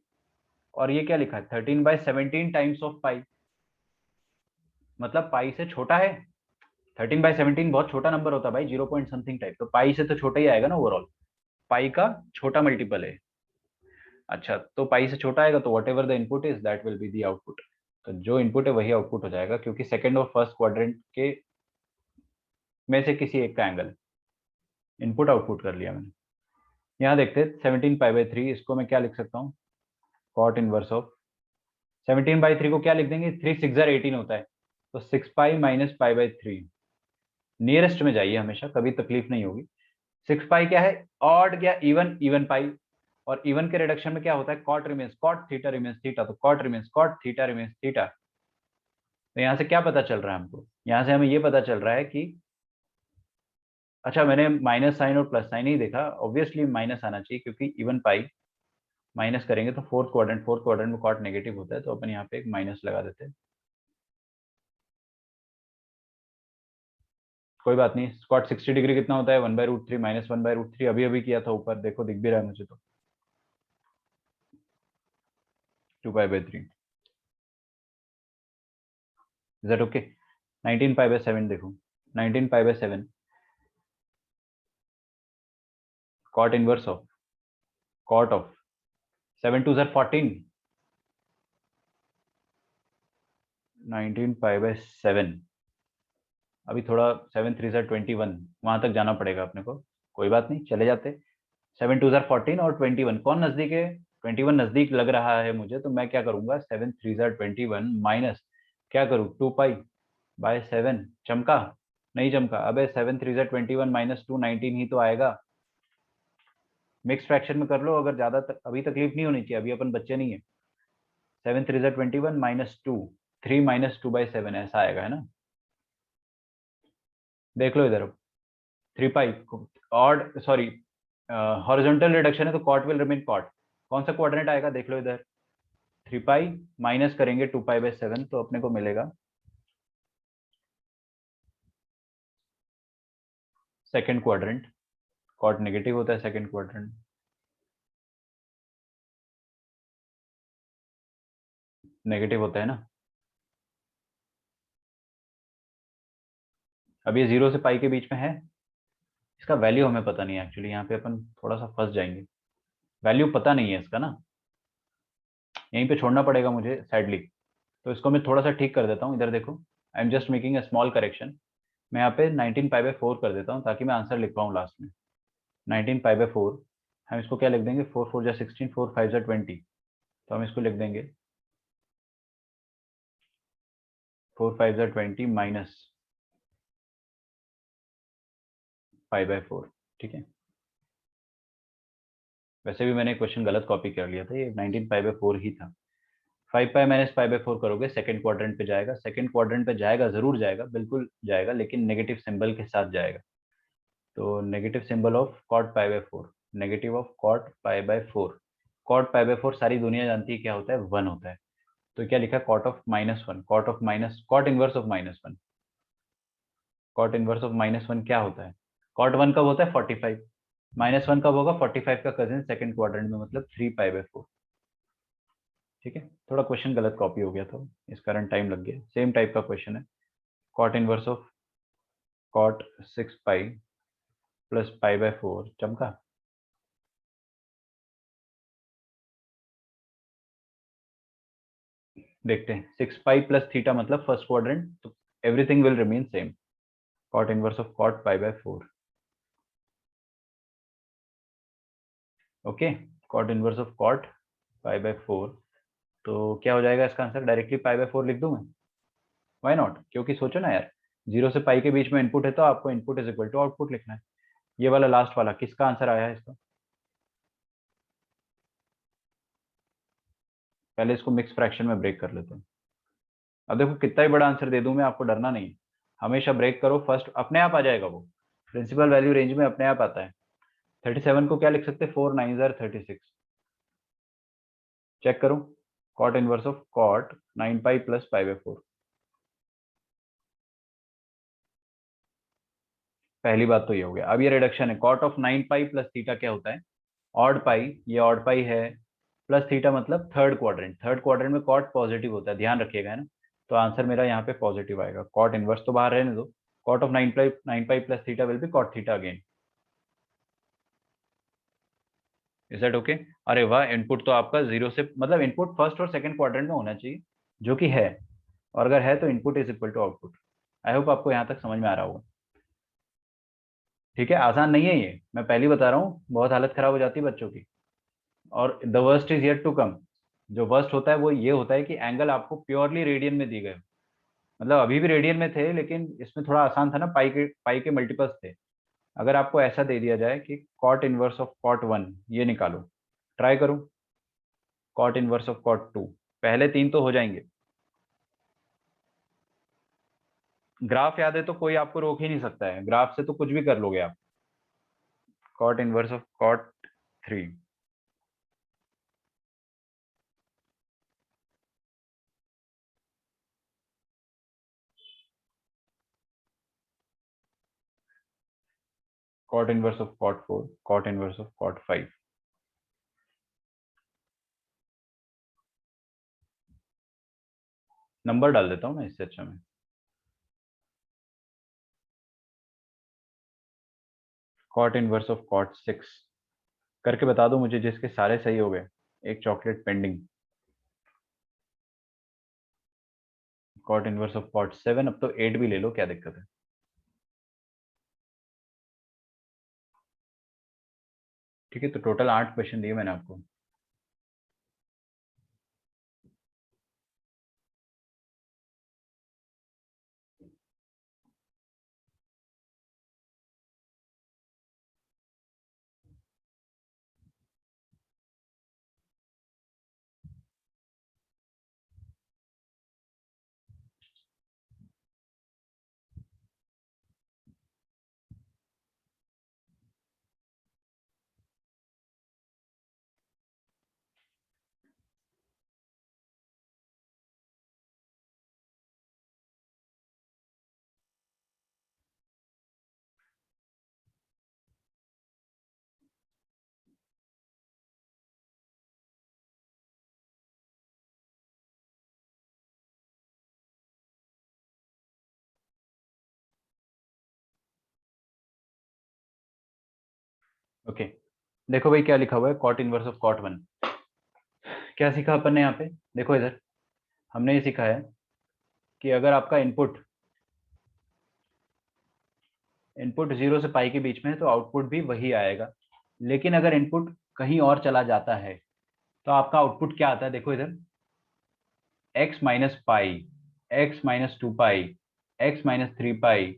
और ये क्या लिखा है? 13/17 टाइम्स ऑफ पाई, मतलब पाई से छोटा है। 13/17 बहुत छोटा नंबर होता है भाई, 0 पॉइंट समथिंग टाइप, तो पाई से तो छोटा ही आएगा ना ओवरऑल। पाई का छोटा मल्टीपल है। अच्छा, तो पाई से छोटा आएगा तो what ever the input is that will be the output. तो जो इनपुट है वही आउटपुट हो जाएगा, क्योंकि सेकंड और फर्स्ट क्वाड्रेंट के में से किसी एक का एंगल। इनपुट आउटपुट कर लिया मैंने। यहाँ देखते हैं 17 पाई बाई 3, इसको मैं क्या लिख सकता हूँ? कॉट इनवर्स ऑफ 17/3 को क्या लिख देंगे? 3 6 18 होता है, तो 6 पाई माइनस पाई बाई 3। नियरेस्ट में जाइए हमेशा, कभी तकलीफ नहीं होगी। 6 पाई क्या है? ऑड क्या? Even, even pi. और इवन के रिडक्शन में क्या होता है? Cot remains cot, theta remains theta, तो cot remains cot, theta remains theta. तो यहाँ से क्या पता चल रहा है हमको? यहाँ से हमें ये पता चल रहा है कि, अच्छा मैंने माइनस साइन और प्लस साइन ही देखा, ऑब्वियसली माइनस आना चाहिए, क्योंकि इवन पाई माइनस करेंगे तो फोर्थ क्वाड्रेंट में कॉट नेगेटिव होता है, तो अपन यहाँ पे एक माइनस लगा देते हैं। कोई बात नहीं। कॉट 60 डिग्री कितना होता है? 1/√3 -1/√3, अभी अभी किया था ऊपर, देखो दिख भी रहा है मुझे तो। 2 pi by 3, is that okay? 19 pi by 7 देखो, 19 pi by 7, cot inverse of cot of 7 2 14, 19 pi by 7। अभी थोड़ा 7 3 21, वहां तक जाना पड़ेगा अपने को। कोई बात नहीं, चले जाते। 7 2 14 और 21 कौन नजदीक है? 21 नजदीक लग रहा है मुझे, तो मैं क्या करूंगा? 7 3 21 माइनस, क्या करूँ? 2 पाई बाई 7। चमका? नहीं चमका। अबे 7 3 21 माइनस 2 19 ही तो आएगा। मिक्स फ्रैक्शन में कर लो, अगर ज्यादा अभी तकलीफ नहीं होनी चाहिए, अभी अपन बच्चे नहीं है। 7 3 21 -2, 3 -2/7 ऐसा आएगा, है ना? देख लो इधर, 3 पाई, ऑड सॉरी हॉरिजॉन्टल रिडक्शन है, तो कॉट विल रिमेन कॉट। कौन सा क्वाड्रेंट आएगा देख लो इधर? 3 पाई माइनस करेंगे 2 पाई बाई 7, तो अपने को मिलेगा सेकंड क्वाड्रेंट। कॉट नेगेटिव होता है सेकंड क्वाड्रेंट, नेगेटिव होता है ना। अब ये 0 से पाई के बीच में है, इसका वैल्यू हमें पता नहीं है एक्चुअली, यहाँ पे अपन थोड़ा सा फंस जाएंगे। वैल्यू पता नहीं है इसका ना, यहीं पे छोड़ना पड़ेगा मुझे सैडली। तो इसको मैं थोड़ा सा ठीक कर देता हूँ, इधर देखो, I am just making a small correction. मैं यहाँ पे 19 पाई/4 कर देता हूँ ताकि मैं आंसर लिख पाऊँ लास्ट में। 19 पाई/4, हम इसको क्या लिख देंगे, 4 4 जा 16, 4 5 जा 20। तो हम इसको लिख देंगे 4 5 जा 20 माइनस पाई/4। ठीक है, वैसे भी मैंने क्वेश्चन गलत कॉपी कर लिया था, ये 19 पाई/4 ही था। 5 पाई माइनस पाई/4 करोगे सेकंड क्वाड्रेंट पे जाएगा, सेकंड क्वाड्रेंट पे जाएगा, जरूर जाएगा, बिल्कुल जाएगा, लेकिन नेगेटिव सिंबल के साथ जाएगा। तो नेगेटिव सिंबल ऑफ कॉट पाई/4, नेगेटिव ऑफ कॉट पाई/4। कॉट पाई/4 सारी दुनिया जानती है क्या होता है, 1 होता है। तो क्या लिखा, cot of -1, cot of minus, cot inverse of -1। Cot inverse of -1 क्या होता है, कॉट 1 कब होता है, 45। -1 कब होगा, 45 का कजिन सेकंड क्वाड्रेंट में, मतलब 3 पाई/4। ठीक है, थोड़ा क्वेश्चन गलत कॉपी हो गया था, इस कारण टाइम लग गया। सेम टाइप का क्वेश्चन है, cot inverse of cot 6 pi plus पाई/4। चमका, देखते हैं। 6 पाई प्लस थीटा मतलब फर्स्ट क्वाड्रेंट, तो everything will remain same. Cot inverse of cot पाई/4। Okay, cot inverse of cot पाई/4। तो क्या हो जाएगा इसका आंसर, डायरेक्टली पाई/4 लिख दूं मैं? व्हाई नॉट, क्योंकि सोचो ना यार, 0 से पाई के बीच में इनपुट है, तो आपको input is equal to output लिखना है। ये वाला लास्ट वाला किसका आंसर आया है इसका? पहले इसको मिक्स फ्रैक्शन में ब्रेक कर लेते हैं। अब देखो कितना ही बड़ा आंसर दे दूं मैं, आपको डरना नहीं है। हमेशा ब्रेक करो फर्स्ट, अपने आप आ जाएगा वो, प्रिंसिपल वैल्यू रेंज में अपने आप आता है। 37 को क्या लिख सकते हैं, 4 9 जार 36। चेक करो, cot inverse of cot 9 pi plus पाई/4। पहली बात तो ये हो गया। अब ये रिडक्शन है, cot of 9 pi plus theta क्या होता है, ऑड पाई, ये ऑड पाई है, प्लस थीटा मतलब थर्ड क्वाड्रेंट। थर्ड क्वाड्रेंट में कॉट पॉजिटिव होता है, ध्यान रखिएगा, है ना। तो आंसर मेरा यहाँ पे पॉजिटिव आएगा। कॉट इनवर्स तो बाहर रहने दो, cot of 9 pi plus theta will be cot theta again. Is that okay? अरे वाह, इनपुट तो आपका 0 से, मतलब इनपुट फर्स्ट और सेकंड क्वाड्रेंट में होना चाहिए, जो कि है। और अगर है तो input is equal to output. I hope आपको यहाँ तक समझ में आ रहा होगा। ठीक है, आसान नहीं है ये, मैं पहले बता रहा हूँ, बहुत हालत खराब हो जाती है बच्चों की। और the worst is yet to come. जो वर्स्ट होता है वो ये होता है कि एंगल आपको प्योरली रेडियन में दी गए, मतलब अभी भी रेडियन में थे, लेकिन इसमें थोड़ा आसान था ना, पाई के मल्टीपल्स थे। अगर आपको ऐसा दे दिया जाए कि कॉट इनवर्स ऑफ कॉट 1 ये निकालो, ट्राई करो, कॉट इनवर्स ऑफ कॉट 2, पहले 3 तो हो जाएंगे। ग्राफ याद है तो कोई आपको रोक ही नहीं सकता है, ग्राफ से तो कुछ भी कर लोगे आप। Cot inverse of cot 3। Cot inverse of cot 4, cot inverse of cot 5। Number डाल देता हूँ मैं, इससे अच्छा मैं कॉट इनवर्स ऑफ कॉट 6 करके बता दो मुझे, जिसके सारे सही हो गए, एक chocolate pending. Cot inverse of cot 7, अब तो 8 भी ले लो, क्या दिक्कत है। ठीक है, तो टोटल 8 क्वेश्चन दिए मैंने आपको। ओके, देखो भाई क्या लिखा हुआ है, कॉट इनवर्स ऑफ कॉट 1। क्या सीखा अपन ने यहाँ पे? देखो इधर हमने ये सीखा है कि अगर आपका इनपुट इनपुट 0 से पाई के बीच में है तो आउटपुट भी वही आएगा। लेकिन अगर इनपुट कहीं और चला जाता है तो आपका आउटपुट क्या आता है? देखो इधर, x minus pi, x minus two pi, x minus three pi,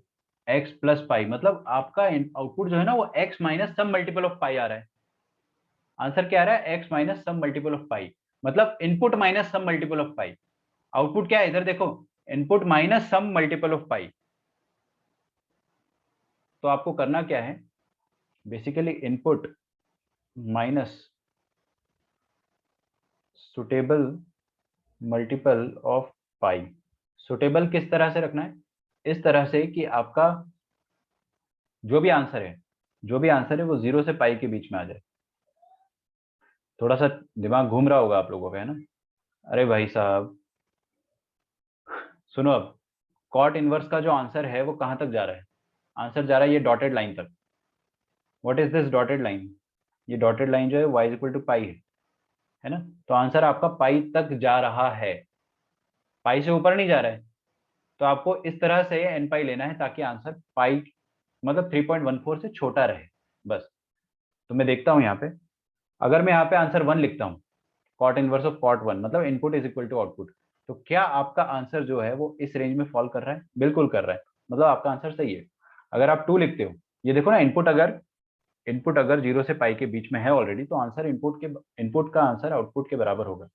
x plus pi. मतलब आपका आउटपुट जो है ना वो x minus some multiple of pi आ रहा है। आंसर क्या आ रहा है? x minus some multiple of pi. मतलब input minus some multiple of pi. Output क्या है इधर देखो, input minus some multiple of pi. तो आपको करना क्या है, basically input minus suitable multiple of pi. Suitable किस तरह से रखना है? इस तरह से कि आपका जो भी आंसर है, वो 0 से पाई के बीच में आ जाए। थोड़ा सा दिमाग घूम रहा होगा आप लोगों का, है ना? अरे भाई साहब सुनो, अब कॉट इनवर्स का जो आंसर है वो कहां तक जा रहा है? आंसर जा रहा है ये डॉटेड लाइन तक। What is this dotted line? ये डॉटेड लाइन जो है y इक्वल टू पाई है ना? तो आंसर आपका पाई तक जा रहा है, पाई से ऊपर नहीं जा रहा है। तो आपको इस तरह से एन पाई लेना है ताकि आंसर पाई मतलब 3.14 से छोटा रहे, बस। तो मैं देखता हूं यहाँ पे, अगर मैं यहाँ पे आंसर 1 लिखता हूँ, कॉट इनवर्स ऑफ कॉट 1 मतलब input is equal to output, तो क्या आपका आंसर जो है वो इस रेंज में फॉल कर रहा है? बिल्कुल कर रहा है, मतलब आपका आंसर सही है। अगर आप 2 लिखते हो, ये देखो ना, इनपुट अगर 0 से पाई के बीच में है ऑलरेडी, तो आंसर इनपुट का आंसर आउटपुट के बराबर होगा।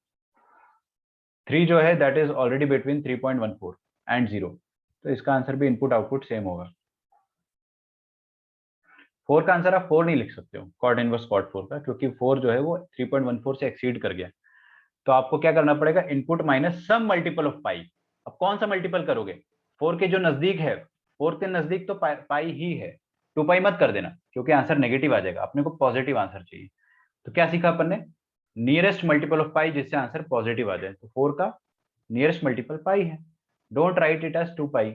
3 जो है that is already between 3.14 and 0, तो इसका आंसर भी इनपुट आउटपुट सेम होगा। 4 का आंसर आप 4 नहीं लिख सकते हो, कॉट इनवर्स कॉट 4 का, क्योंकि 4 जो है वो 3.14 से एक्सीड कर गया। तो आपको क्या करना पड़ेगा, input minus some multiple of pi. अब कौन सा मल्टीपल करोगे? 4 के जो नजदीक है, 4 के नजदीक तो पाई ही है, 2 पाई मत कर देना क्योंकि आंसर नेगेटिव आ जाएगा, अपने को पॉजिटिव आंसर चाहिए। तो क्या सीखा अपन ने? नियरेस्ट मल्टीपल ऑफ पाई जिससे आंसर पॉजिटिव आ जाए, तो 4 का नियरेस्ट मल्टीपल पाई है। डोंट राइट इट एज 2 पाई,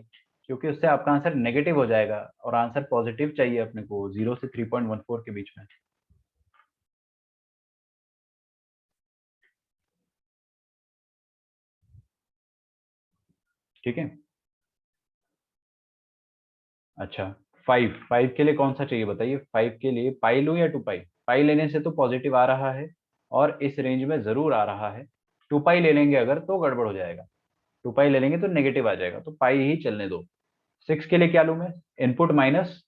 क्योंकि उससे आपका आंसर नेगेटिव हो जाएगा और आंसर पॉजिटिव चाहिए अपने को 0 से 3.14 के बीच में। ठीक है, अच्छा। 5 के लिए कौन सा चाहिए बताइए? 5 के लिए पाई लूं या 2 पाई? पाई लेने से तो पॉजिटिव आ रहा है और इस रेंज में जरूर आ रहा है। 2 पाई ले लेंगे अगर तो गड़बड़ हो जाएगा, 2 पाई ले लेंगे तो नेगेटिव आ जाएगा, तो पाई ही चलने दो। 6 के लिए क्या लूं मैं? इनपुट माइनस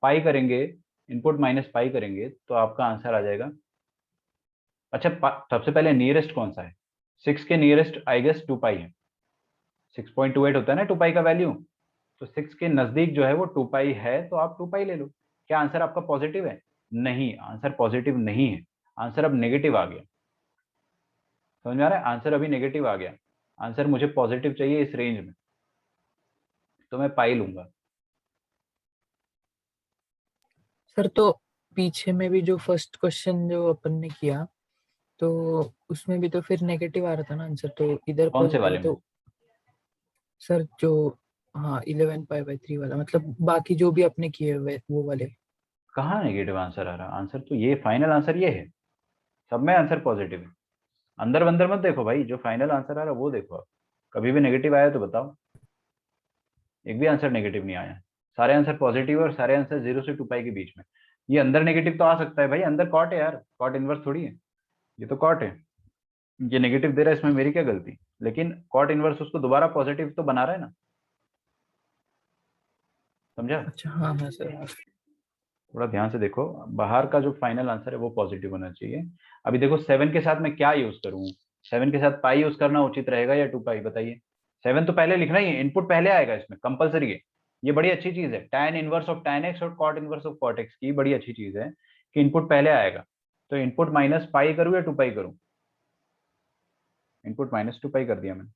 पाई करेंगे, इनपुट माइनस पाई करेंगे तो आपका आंसर आ जाएगा। अच्छा, सबसे पहले नियरेस्ट कौन सा है? 6 के नियरेस्ट आई गेस 2 पाई है, 6.28 होता है ना 2 पाई का वैल्यू। तो 6 के नजदीक जो है वो 2 पाई है, तो आप 2 पाई ले लो। क्या आंसर आपका पॉजिटिव है? नहीं, आंसर पॉजिटिव नहीं है, आंसर अब नेगेटिव आ गया। समझ में आ रहा है? आंसर अभी नेगेटिव आ गया, आंसर मुझे पॉजिटिव चाहिए इस रेंज में, तो मैं पाई लूंगा। सर तो पीछे में भी जो फर्स्ट क्वेश्चन जो अपन ने किया, तो उसमें भी तो फिर नेगेटिव आ रहा था ना आंसर, तो इधर कौन से पॉजिटिव वाले है में? तो सर जो, हाँ 11 पाई/3 वाला, मतलब बाकी जो भी आपने किए हुए वो वाले। कहाँ नेगेटिव आंसर आ रहा? आंसर तो ये फाइनल आंसर ये है, सब में आंसर पॉजिटिव है। अंदर बंदर मत देखो भाई, जो फाइनल आंसर आ रहा है वो देखो आप। कभी भी नेगेटिव आया तो बताओ, एक भी आंसर नेगेटिव नहीं आया, सारे आंसर पॉजिटिव है और सारे आंसर 0 से 2 पाई के बीच में। ये अंदर नेगेटिव तो आ सकता है भाई, अंदर कॉट है यार, कॉट इनवर्स थोड़ी है, ये तो कॉट है। ये नेगेटिव दे रहा है, इसमें मेरी क्या गलती? लेकिन कॉट इनवर्स उसको दोबारा पॉजिटिव तो बना रहा है ना, समझा? अच्छा हाँ हाँ सर। थोड़ा ध्यान से देखो, बाहर का जो फाइनल आंसर है वो पॉजिटिव होना चाहिए। अभी देखो 7 के साथ मैं क्या यूज करूँ? 7 के साथ पाई यूज करना उचित रहेगा या 2 पाई, बताइए? 7 तो पहले लिखना ही है, इनपुट पहले आएगा इसमें, कंपलसरी है। ये बड़ी अच्छी चीज है, tan inverse of tan x और cot inverse of cot x की बड़ी अच्छी चीज है कि इनपुट पहले आएगा। तो इनपुट माइनस पाई करूँ या 2 पाई करूँ? इनपुट माइनस 2 पाई कर दिया मैंने।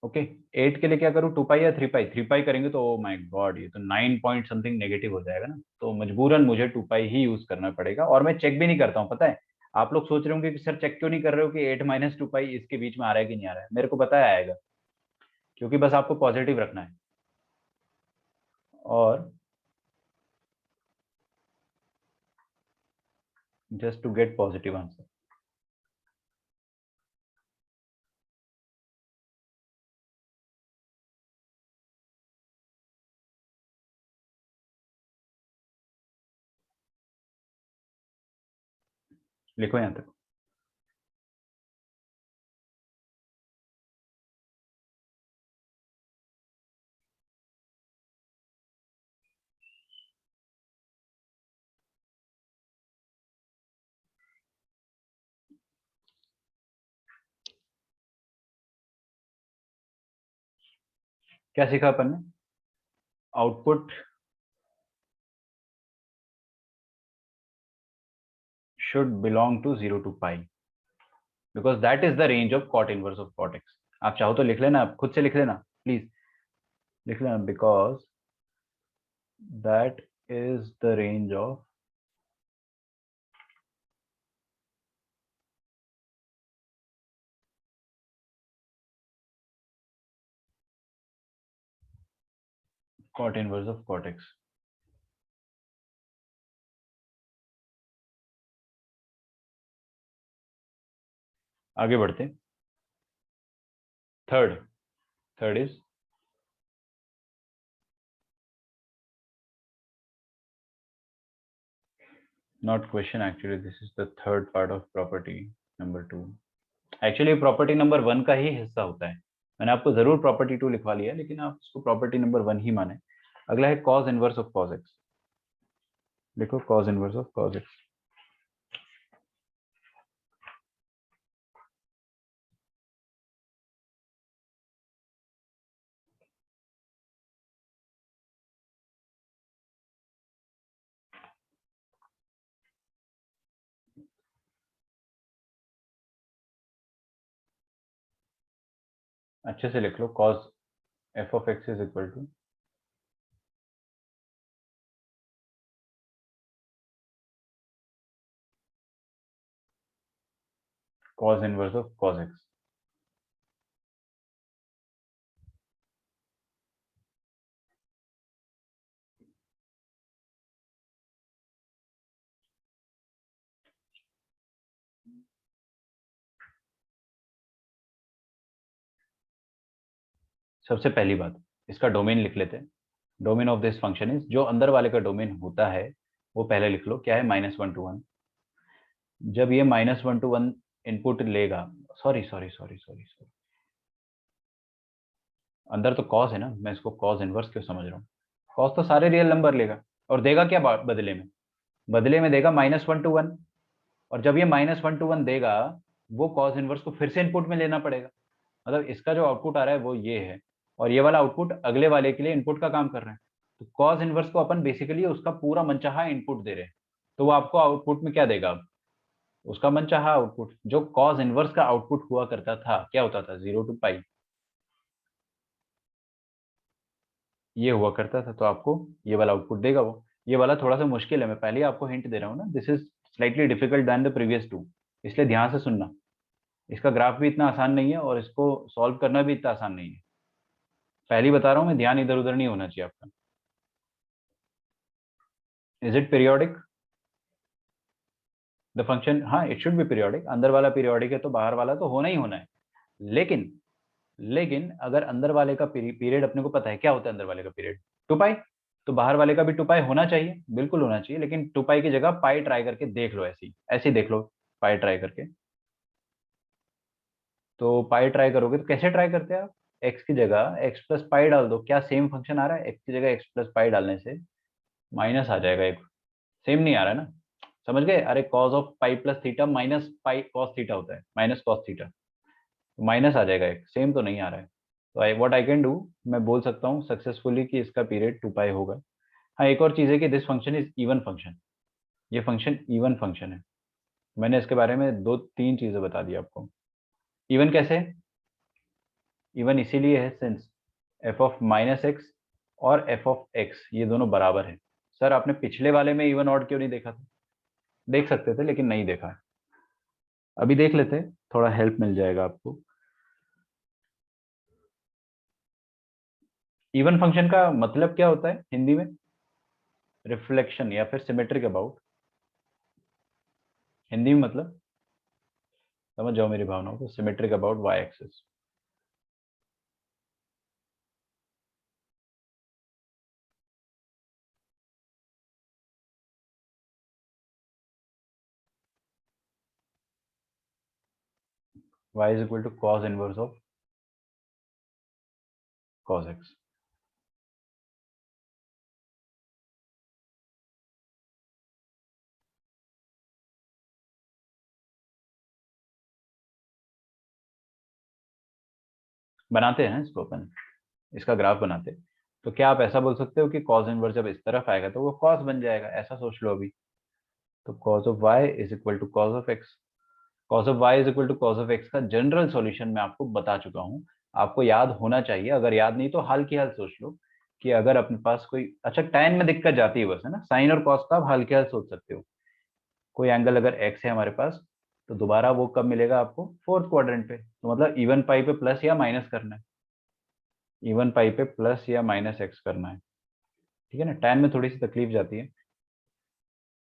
ओके, 8 के लिए क्या करूँ, 2 पाई या 3 पाई? 3 पाई करेंगे तो ओ माय गॉड, ये तो 9 पॉइंट समथिंग नेगेटिव हो जाएगा ना, तो मजबूरन मुझे 2 पाई ही यूज करना पड़ेगा। और मैं चेक भी नहीं करता हूँ, पता है? आप लोग सोच रहे होंगे कि सर चेक क्यों नहीं कर रहे हो कि 8 माइनस 2 पाई इसके बीच में आ रहा है कि नहीं आ रहा है? मेरे को पता है आएगा, क्योंकि बस आपको पॉजिटिव रखना है। और just to get positive answer. लिखो यहां तक। क्या सीखा अपन ने? Output should belong to 0 to pi because that is the range of cot inverse of cot x. आप चाहो तो लिख लेना, आप खुद से लिख लेना, प्लीज लिख लेना, because that is the range of cot inverse of cot x. आगे बढ़ते। Third is not question, actually this is the third part of property number 2. Actually property number 1 का ही हिस्सा होता है, मैंने आपको जरूर प्रॉपर्टी 2 लिखवा लिया, लेकिन आप उसको प्रॉपर्टी नंबर 1 ही माने। अगला है cos inverse of cos x। लिखो cos inverse of cos x। अच्छे से लिख लो, cos f of x is equal to cos inverse of cos x। सबसे पहली बात, इसका डोमेन लिख लेते हैं। Domain of this function is, जो अंदर वाले का डोमेन होता है वो पहले लिख लो, क्या है, -1 to 1। जब ये -1 to 1 इनपुट लेगा, sorry sorry sorry sorry sorry, अंदर तो कॉस है ना, मैं इसको कॉस इनवर्स क्यों समझ रहा हूँ। कॉस तो सारे रियल नंबर लेगा और देगा क्या बदले में, बदले में देगा -1 to 1। और जब ये -1 to 1 देगा, वो कॉस इनवर्स को फिर से इनपुट में लेना पड़ेगा। मतलब इसका जो आउटपुट आ रहा है वो ये है, और ये वाला आउटपुट अगले वाले के लिए इनपुट का काम कर रहा है। तो कॉस इनवर्स को अपन बेसिकली उसका पूरा मनचाहा इनपुट दे रहे हैं, तो वो आपको आउटपुट में क्या देगा, अब उसका मनचाहा आउटपुट। जो कॉस इनवर्स का आउटपुट हुआ करता था, क्या होता था, 0 to पाई, ये हुआ करता था। तो आपको ये वाला आउटपुट देगा वो। ये वाला थोड़ा सा मुश्किल है, मैं पहले आपको हिंट दे रहा हूँ ना, this is slightly difficult than the previous two, इसलिए ध्यान से सुनना। इसका ग्राफ भी इतना आसान नहीं है और इसको सॉल्व करना भी इतना आसान नहीं है, पहली बता रहा हूँ मैं, ध्यान इधर उधर नहीं होना चाहिए आपका। Is it periodic the function? हाँ, इट शुड बी पीरियोडिक। अंदर वाला पीरियोडिक है तो बाहर वाला तो होना ही होना है। लेकिन लेकिन अगर अंदर वाले का पीरियड अपने को पता है, क्या होता है अंदर वाले का पीरियड, 2 पाई, तो बाहर वाले का भी 2 पाई होना चाहिए, बिल्कुल होना चाहिए। लेकिन 2 पाई की जगह पाई ट्राई करके देख लो, ऐसी ऐसे देख लो, पाई ट्राई करके। तो पाई ट्राई करोगे तो कैसे ट्राई करते हैं आप, एक्स की जगह एक्स प्लस पाई डाल दो, क्या सेम फंक्शन आ रहा है, एक्स की जगह एक्स प्लस पाई डालने से माइनस आ जाएगा एक, सेम नहीं आ रहा है ना, समझ गए। अरे cos of pi plus theta minus pi cos theta होता है, माइनस कॉस थीटा, माइनस आ जाएगा एक, सेम तो नहीं आ रहा है। तो I what I can do, मैं बोल सकता हूँ सक्सेसफुली कि इसका पीरियड 2 पाई होगा। हाँ, एक और चीज़ है कि this function is even function, ये फंक्शन इवन फंक्शन है। मैंने इसके बारे में 2-3 चीज़ें बता दी आपको। इवन कैसे, इवन इसीलिए है since F of minus x और एफ ऑफ एक्स ये दोनों बराबर है। सर आपने पिछले वाले में इवन ऑड क्यों नहीं देखा था, देख सकते थे लेकिन नहीं देखा है, अभी देख लेते, थोड़ा हेल्प मिल जाएगा आपको। इवन फंक्शन का मतलब क्या होता है हिंदी में? रिफ्लेक्शन या फिर सिमेट्रिक अबाउट। हिंदी में मतलब समझ जाओ मेरी भावनाओं को, symmetric about y axis. y is equal to cos inverse of cos x. बनाते हैं इसको अपन, इसका ग्राफ बनाते हैं। तो क्या आप ऐसा बोल सकते हो कि कॉस इनवर्स जब इस तरफ आएगा तो वो कॉस बन जाएगा, ऐसा सोच लो अभी। तो cos of y is equal to cos of x। Cos of y is equal to cos of x का जनरल सॉल्यूशन मैं आपको बता चुका हूँ। आपको याद होना चाहिए, अगर याद नहीं तो हाल की हाल सोच लो कि अगर अपने पास कोई, अच्छा tan में दिक्कत जाती है बस, है ना, साइन और कॉस का आप हाल की हाल सोच सकते हो। कोई एंगल अगर x है हमारे पास, तो दोबारा वो कब मिलेगा आपको? फोर्थ क्वाड्रेंट पे, तो मतलब इवन पाई पे प्लस या माइनस करना है। इवन पाई पे प्लस या माइनस एक्स करना है। ठीक है ना, tan में थोड़ी सी तकलीफ जाती है,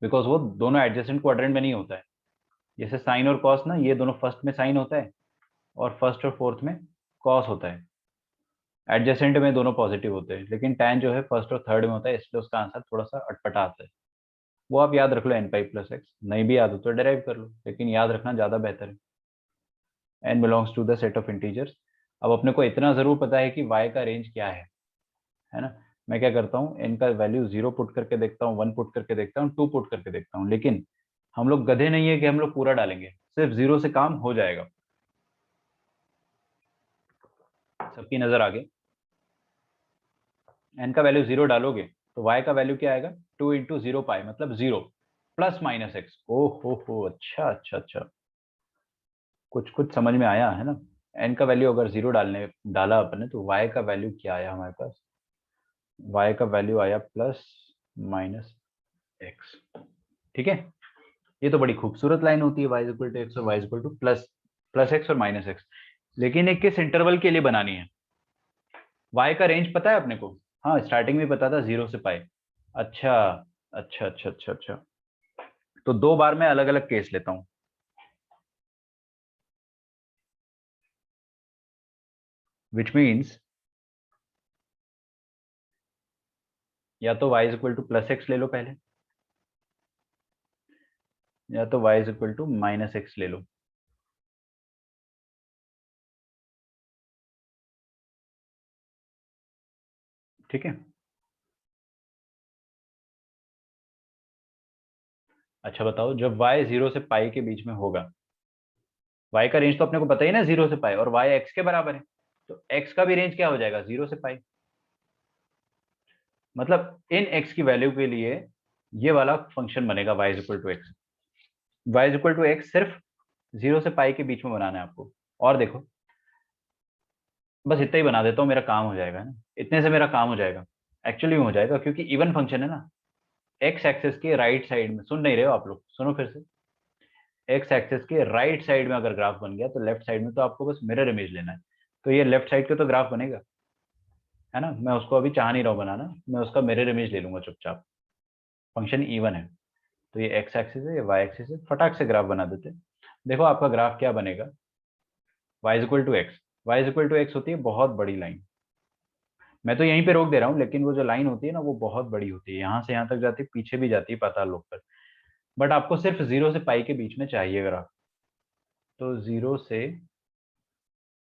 बिकॉज वो दोनों एडजेसेंट क्वाड्रेंट में नहीं होता है। जैसे साइन और कॉस ना, ये दोनों फर्स्ट में साइन होता है और फर्स्ट और फोर्थ में कॉस होता है। एडजेसेंट में दोनों पॉजिटिव होते हैं, लेकिन tan जो है फर्स्ट और थर्ड में होता है, इसलिए उसका आंसर थोड़ा सा अटपटा आता है। वो आप याद रख लो, एन पाई प्लस एक्स। नहीं भी याद हो तो डेराइव कर लो, लेकिन याद रखना ज्यादा बेहतर है। N belongs to the set of integers. अब अपने को इतना जरूर पता है कि y का रेंज क्या है ना। मैं क्या करता हूँ, इनका वैल्यू 0 पुट करके देखता हूँ, 1 पुट करके देखता हूँ, 2 पुट करके देखता हूँ, लेकिन हम लोग गधे नहीं है कि हम लोग पूरा डालेंगे, सिर्फ 0 से काम हो जाएगा। सबकी नजर आगे, एन का वैल्यू 0 डालोगे तो y का वैल्यू क्या आएगा? 2 × 0 पाई, मतलब 0 प्लस माइनस एक्स। ओ हो, अच्छा अच्छा अच्छा, कुछ कुछ समझ में आया है ना। एन का वैल्यू अगर 0 डाला अपने, तो y का वैल्यू क्या आया हमारे पास? y का वैल्यू आया प्लस माइनस एक्स। ठीक है, ये तो बड़ी खूबसूरत लाइन होती है, y इक्वल टू एक्स और y equal to plus plus x और माइनस एक्स। लेकिन एक किस इंटरवल के लिए बनानी है? y का रेंज पता है अपने को? हाँ, स्टार्टिंग में पता था 0 से पाई। अच्छा अच्छा अच्छा अच्छा अच्छा, तो दो बार मैं अलग अलग केस लेता हूँ। विच मीन्स या तो y equal to plus x ले लो पहले, या तो y equal to minus x ले लो। ठीक है, अच्छा बताओ, जब y 0 से पाई के बीच में होगा, y का रेंज तो अपने को पता ही ना, 0 से पाई, और y x के बराबर है, तो x का भी रेंज क्या हो जाएगा? 0 से पाई। मतलब इन x की वैल्यू के लिए ये वाला फंक्शन बनेगा y equal to x. y equal to x सिर्फ 0 से पाई के बीच में बनाना है आपको। और देखो, बस इतना ही बना देता हूँ, मेरा काम हो जाएगा ना, इतने से मेरा काम हो जाएगा। एक्चुअली हो जाएगा, क्योंकि इवन फंक्शन है ना। एक्स एक्सेस के राइट साइड में, सुन नहीं रहे हो आप लोग? सुनो फिर से। एक्स एक्सेस के राइट साइड में अगर ग्राफ बन गया, तो लेफ्ट साइड में तो आपको बस मिरर इमेज लेना है। तो ये लेफ्ट साइड का तो ग्राफ बनेगा, है ना। मैं उसको अभी चाह नहीं रहा हूँ बनाना, मैं उसका मिरर इमेज ले लूंगा चुपचाप। फंक्शन इवन है, तो ये एक्स एक्सिस है, ये वाई एक्सिस है, फटाक से ग्राफ बना देते हैं। देखो आपका ग्राफ क्या बनेगा। Y equal to x, y equal to x होती है बहुत बड़ी लाइन। मैं तो यहीं पे रोक दे रहा हूँ, लेकिन वो जो लाइन होती है ना, वो बहुत बड़ी होती है, यहाँ से यहाँ तक जाती है, पीछे भी जाती है पाताल लोक तक। बट आपको सिर्फ 0 से पाई के बीच में चाहिए ग्राफ। तो 0 से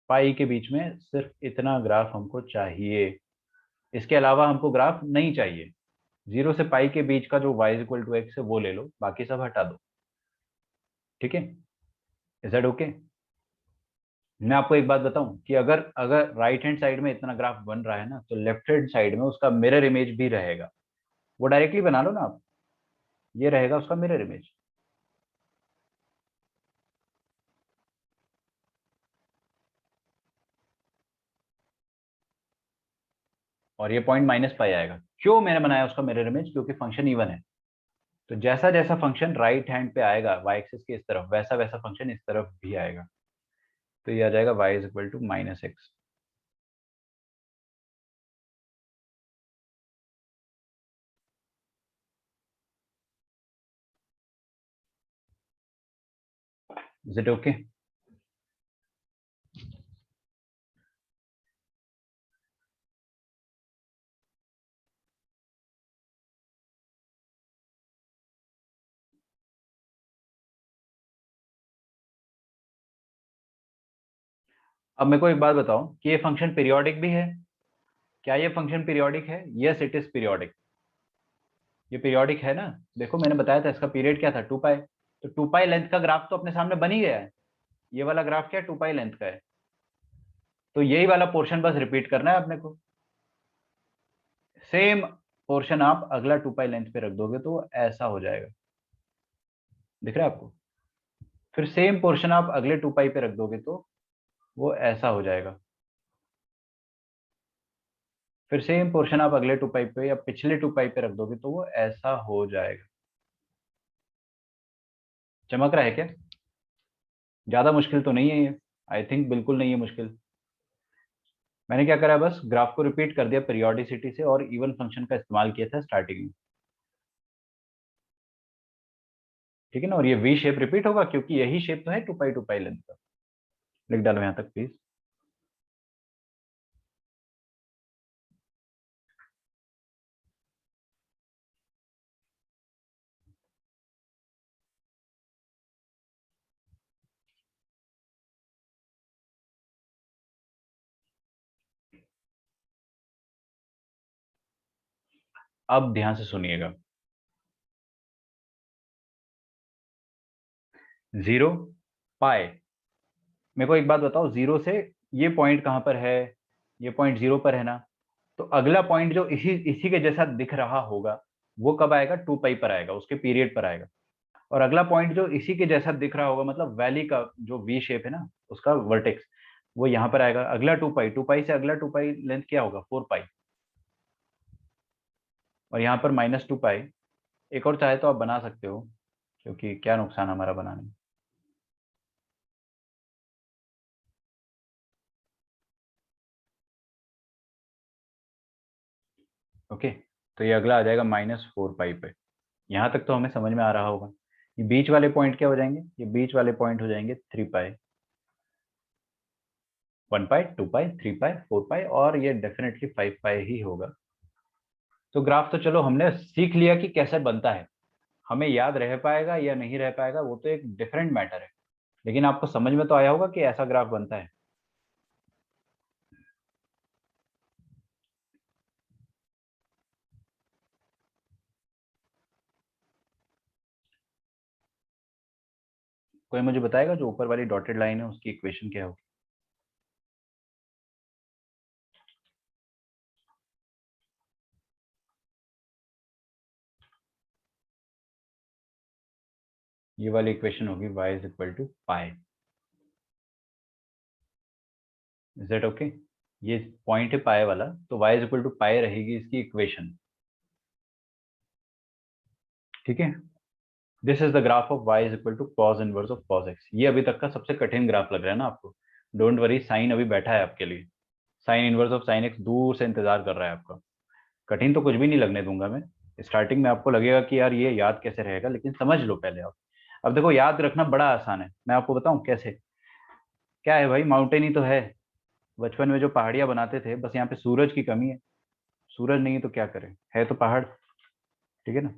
पाई के बीच में सिर्फ इतना ग्राफ हमको चाहिए, इसके अलावा हमको ग्राफ नहीं चाहिए। 0 से पाई के बीच का जो y इक्वल टू एक्स है वो ले लो, बाकी सब हटा दो। ठीक है, इज दैट ओके? मैं आपको एक बात बताऊं कि अगर अगर राइट हैंड साइड में इतना ग्राफ बन रहा है ना, तो लेफ्ट हैंड साइड में उसका मिरर इमेज भी रहेगा। वो डायरेक्टली बना लो ना आप, ये रहेगा उसका मिरर इमेज। और ये पॉइंट माइनस पाई आएगा। क्यों मैंने बनाया उसका मिरर इमेज? क्योंकि फंक्शन इवन है। तो जैसा जैसा फंक्शन राइट हैंड पे आएगा वाई एक्सिस के इस तरफ, वैसा वैसा फंक्शन इस तरफ भी आएगा। तो ये आ जाएगा y is equal to minus x. Is it okay? अब मेरे को एक बात बताओ कि ये फंक्शन पीरियोडिक भी है? क्या ये फंक्शन पीरियोडिक है? Yes it is periodic. ये पीरियोडिक है ना? देखो मैंने बताया था इसका पीरियड क्या था, 2 पाई। तो 2 पाई लेंथ का ग्राफ तो अपने सामने बन ही गया है। ये वाला ग्राफ क्या है? 2 पाई लेंथ का है। तो यही वाला पोर्शन बस रिपीट करना है अपने को। सेम पोर्शन आप अगला 2 पाई लेंथ पे रख दोगे तो ऐसा हो जाएगा। दिख रहा है आपको? फिर सेम पोर्शन आप अगले 2 पाई पे रख दोगे तो वो ऐसा हो जाएगा। फिर सेम पोर्शन आप अगले 2 पाई पे या पिछले 2 पाई पे रख दोगे तो वो ऐसा हो जाएगा। चमक रहा है क्या? ज्यादा मुश्किल तो नहीं है ये। आई थिंक बिल्कुल नहीं है मुश्किल। मैंने क्या करा, बस ग्राफ को रिपीट कर दिया पीरियोडिसिटी से और इवन फंक्शन का इस्तेमाल किया था स्टार्टिंग में। ठीक है ना? और ये वी शेप रिपीट होगा क्योंकि यही शेप तो है 2 पाई लेंथ का। लिख डालो यहां तक प्लीज। अब ध्यान से सुनिएगा। 0 पाई। मेरे को एक बात बताओ, 0 से ये पॉइंट कहां पर है? ये पॉइंट 0 पर है ना? तो अगला पॉइंट जो इसी इसी के जैसा दिख रहा होगा वो कब आएगा? 2 पाई पर आएगा, उसके पीरियड पर आएगा। और अगला पॉइंट जो इसी के जैसा दिख रहा होगा, मतलब वैली का जो वी शेप है ना, उसका वर्टेक्स, वो यहाँ पर आएगा अगला 2 पाई। 2 पाई से अगला 2 पाई लेंथ क्या होगा? 4 पाई। और यहाँ पर -2 पाई। एक और चाहे तो आप बना सकते हो, क्योंकि क्या नुकसान हमारा बनाने में। ओके। तो ये अगला आ जाएगा -4 पाई पे। यहाँ तक तो हमें समझ में आ रहा होगा। ये बीच वाले पॉइंट क्या हो जाएंगे? ये बीच वाले पॉइंट हो जाएंगे 3 पाई, 1 पाई, 2 पाई, 3 पाई, 4 पाई, और ये डेफिनेटली 5 पाई ही होगा। तो ग्राफ तो चलो हमने सीख लिया कि कैसे बनता है। हमें याद रह पाएगा या नहीं रह पाएगा वो तो एक डिफरेंट मैटर है, लेकिन आपको समझ में तो आया होगा कि ऐसा ग्राफ बनता है। कोई मुझे बताएगा जो ऊपर वाली डॉटेड लाइन है उसकी इक्वेशन क्या होगी? ये वाली इक्वेशन होगी y is equal to pi. Is that okay? ये पॉइंट है पाई वाला, तो y is equal to pi रहेगी इसकी इक्वेशन। ठीक है। This is the graph of y is equal to cos inverse of cos x। ये अभी तक का सबसे कठिन ग्राफ लग रहा है ना आपको? डोंट वरी, साइन अभी बैठा है आपके लिए। Sign inverse of sign x दूर से इंतजार कर रहा है आपका। कठिन तो कुछ भी नहीं लगने दूंगा मैं। स्टार्टिंग में आपको लगेगा कि यार ये याद कैसे रहेगा, लेकिन समझ लो पहले आप। अब देखो, याद रखना बड़ा आसान है, मैं आपको बताऊं कैसे। क्या है भाई, माउंटेन ही तो है। बचपन में जो पहाड़ियां बनाते थे, बस यहाँ पे सूरज की कमी है। सूरज नहीं है तो क्या करें, है तो पहाड़। ठीक है ना?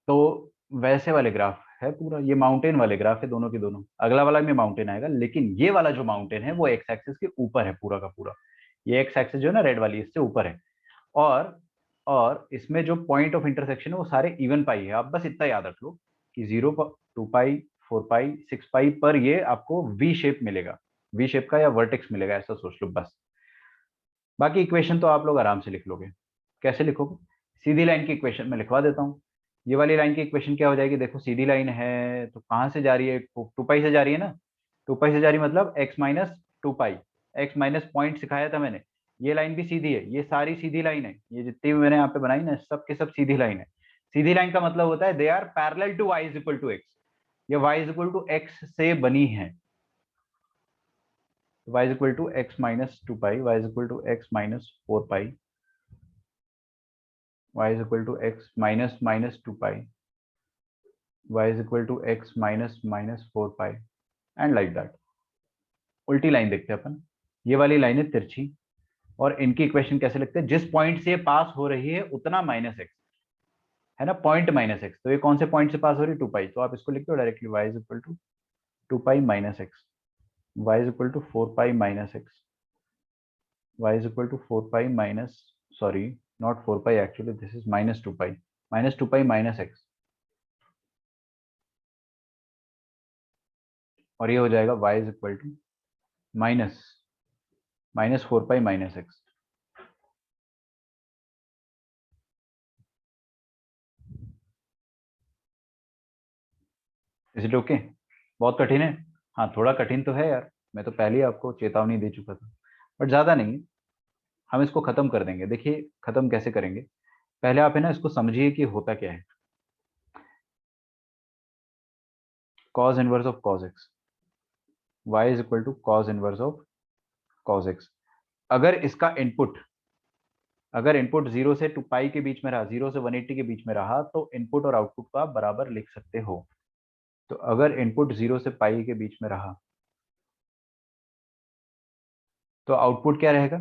तो वैसे वाले ग्राफ है पूरा, ये माउंटेन वाले ग्राफ है दोनों के दोनों। अगला वाला में माउंटेन आएगा, लेकिन ये वाला जो माउंटेन है वो एक्स एक्सिस के ऊपर है पूरा का पूरा। ये एक्स एक्सिस जो है ना, रेड वाली, इससे ऊपर है। और और इसमें जो पॉइंट ऑफ इंटरसेक्शन है वो सारे इवन पाई है। आप बस इतना याद रख लो कि 0, 2 पाई, 4 पाई, 6 पाई पर ये आपको वी शेप मिलेगा। वी शेप का या वर्टेक्स मिलेगा, ऐसा सोच लो बस। बाकी इक्वेशन तो आप लोग आराम से लिख लोगे। कैसे लिखोगे? सीधी लाइन की इक्वेशन में लिखवा देता हूँ। ये वाली लाइन की इक्वेशन क्या हो जाएगी? देखो, सीधी लाइन है तो कहाँ से जा रही है? 2 पाई से जा रही है ना? 2 पाई से जा रही मतलब x-2 पाई। एक्स माइनस पॉइंट सिखाया था मैंने। ये लाइन भी सीधी है, ये सारी सीधी लाइन है, ये जितनी भी मैंने यहाँ पे बनाई ना, सब के सब सीधी लाइन है। सीधी लाइन का मतलब होता है they are parallel to y is equal to x. ये y is equal to x से बनी है। y is equal to x-2 pi, y is equal to x-4 pi, y is equal to x-2 pi. y is equal to x minus minus 4 pi and like that. उल्टी line देखते हैं अपन, ये वाली line है तिरछी, और इनकी equation कैसे लिखते हैं, जिस पॉइंट से पास हो रही है उतना माइनस एक्स, है ना, पॉइंट माइनस एक्स, तो ये कौन से पॉइंट से पास हो रही है, 2 पाई, तो आप इसको लिख दो directly, y is equal to 2 pi minus x, y is equal to 4 pi minus x, y is equal to 4 pi minus, sorry, not 4 pi, actually this is minus 2 pi, minus 2 pi minus x, और ये हो जाएगा y is equal to minus minus 4 pi minus x। Is it okay? बहुत कठिन है? हाँ थोड़ा कठिन तो है यार, मैं तो पहले ही आपको चेतावनी दे चुका था, बट ज्यादा नहीं, हम इसको खत्म कर देंगे। देखिए खत्म कैसे करेंगे, पहले आप है ना इसको समझिए कि होता क्या है। cos inverse of cos x, y is equal to cos inverse of cos x। अगर इसका इनपुट, अगर इनपुट 0 से 2 पाई के बीच में रहा, 0 से 180 के बीच में रहा, तो इनपुट और आउटपुट को आप बराबर लिख सकते हो। तो अगर इनपुट 0 से पाई के बीच में रहा, तो आउटपुट क्या रहेगा,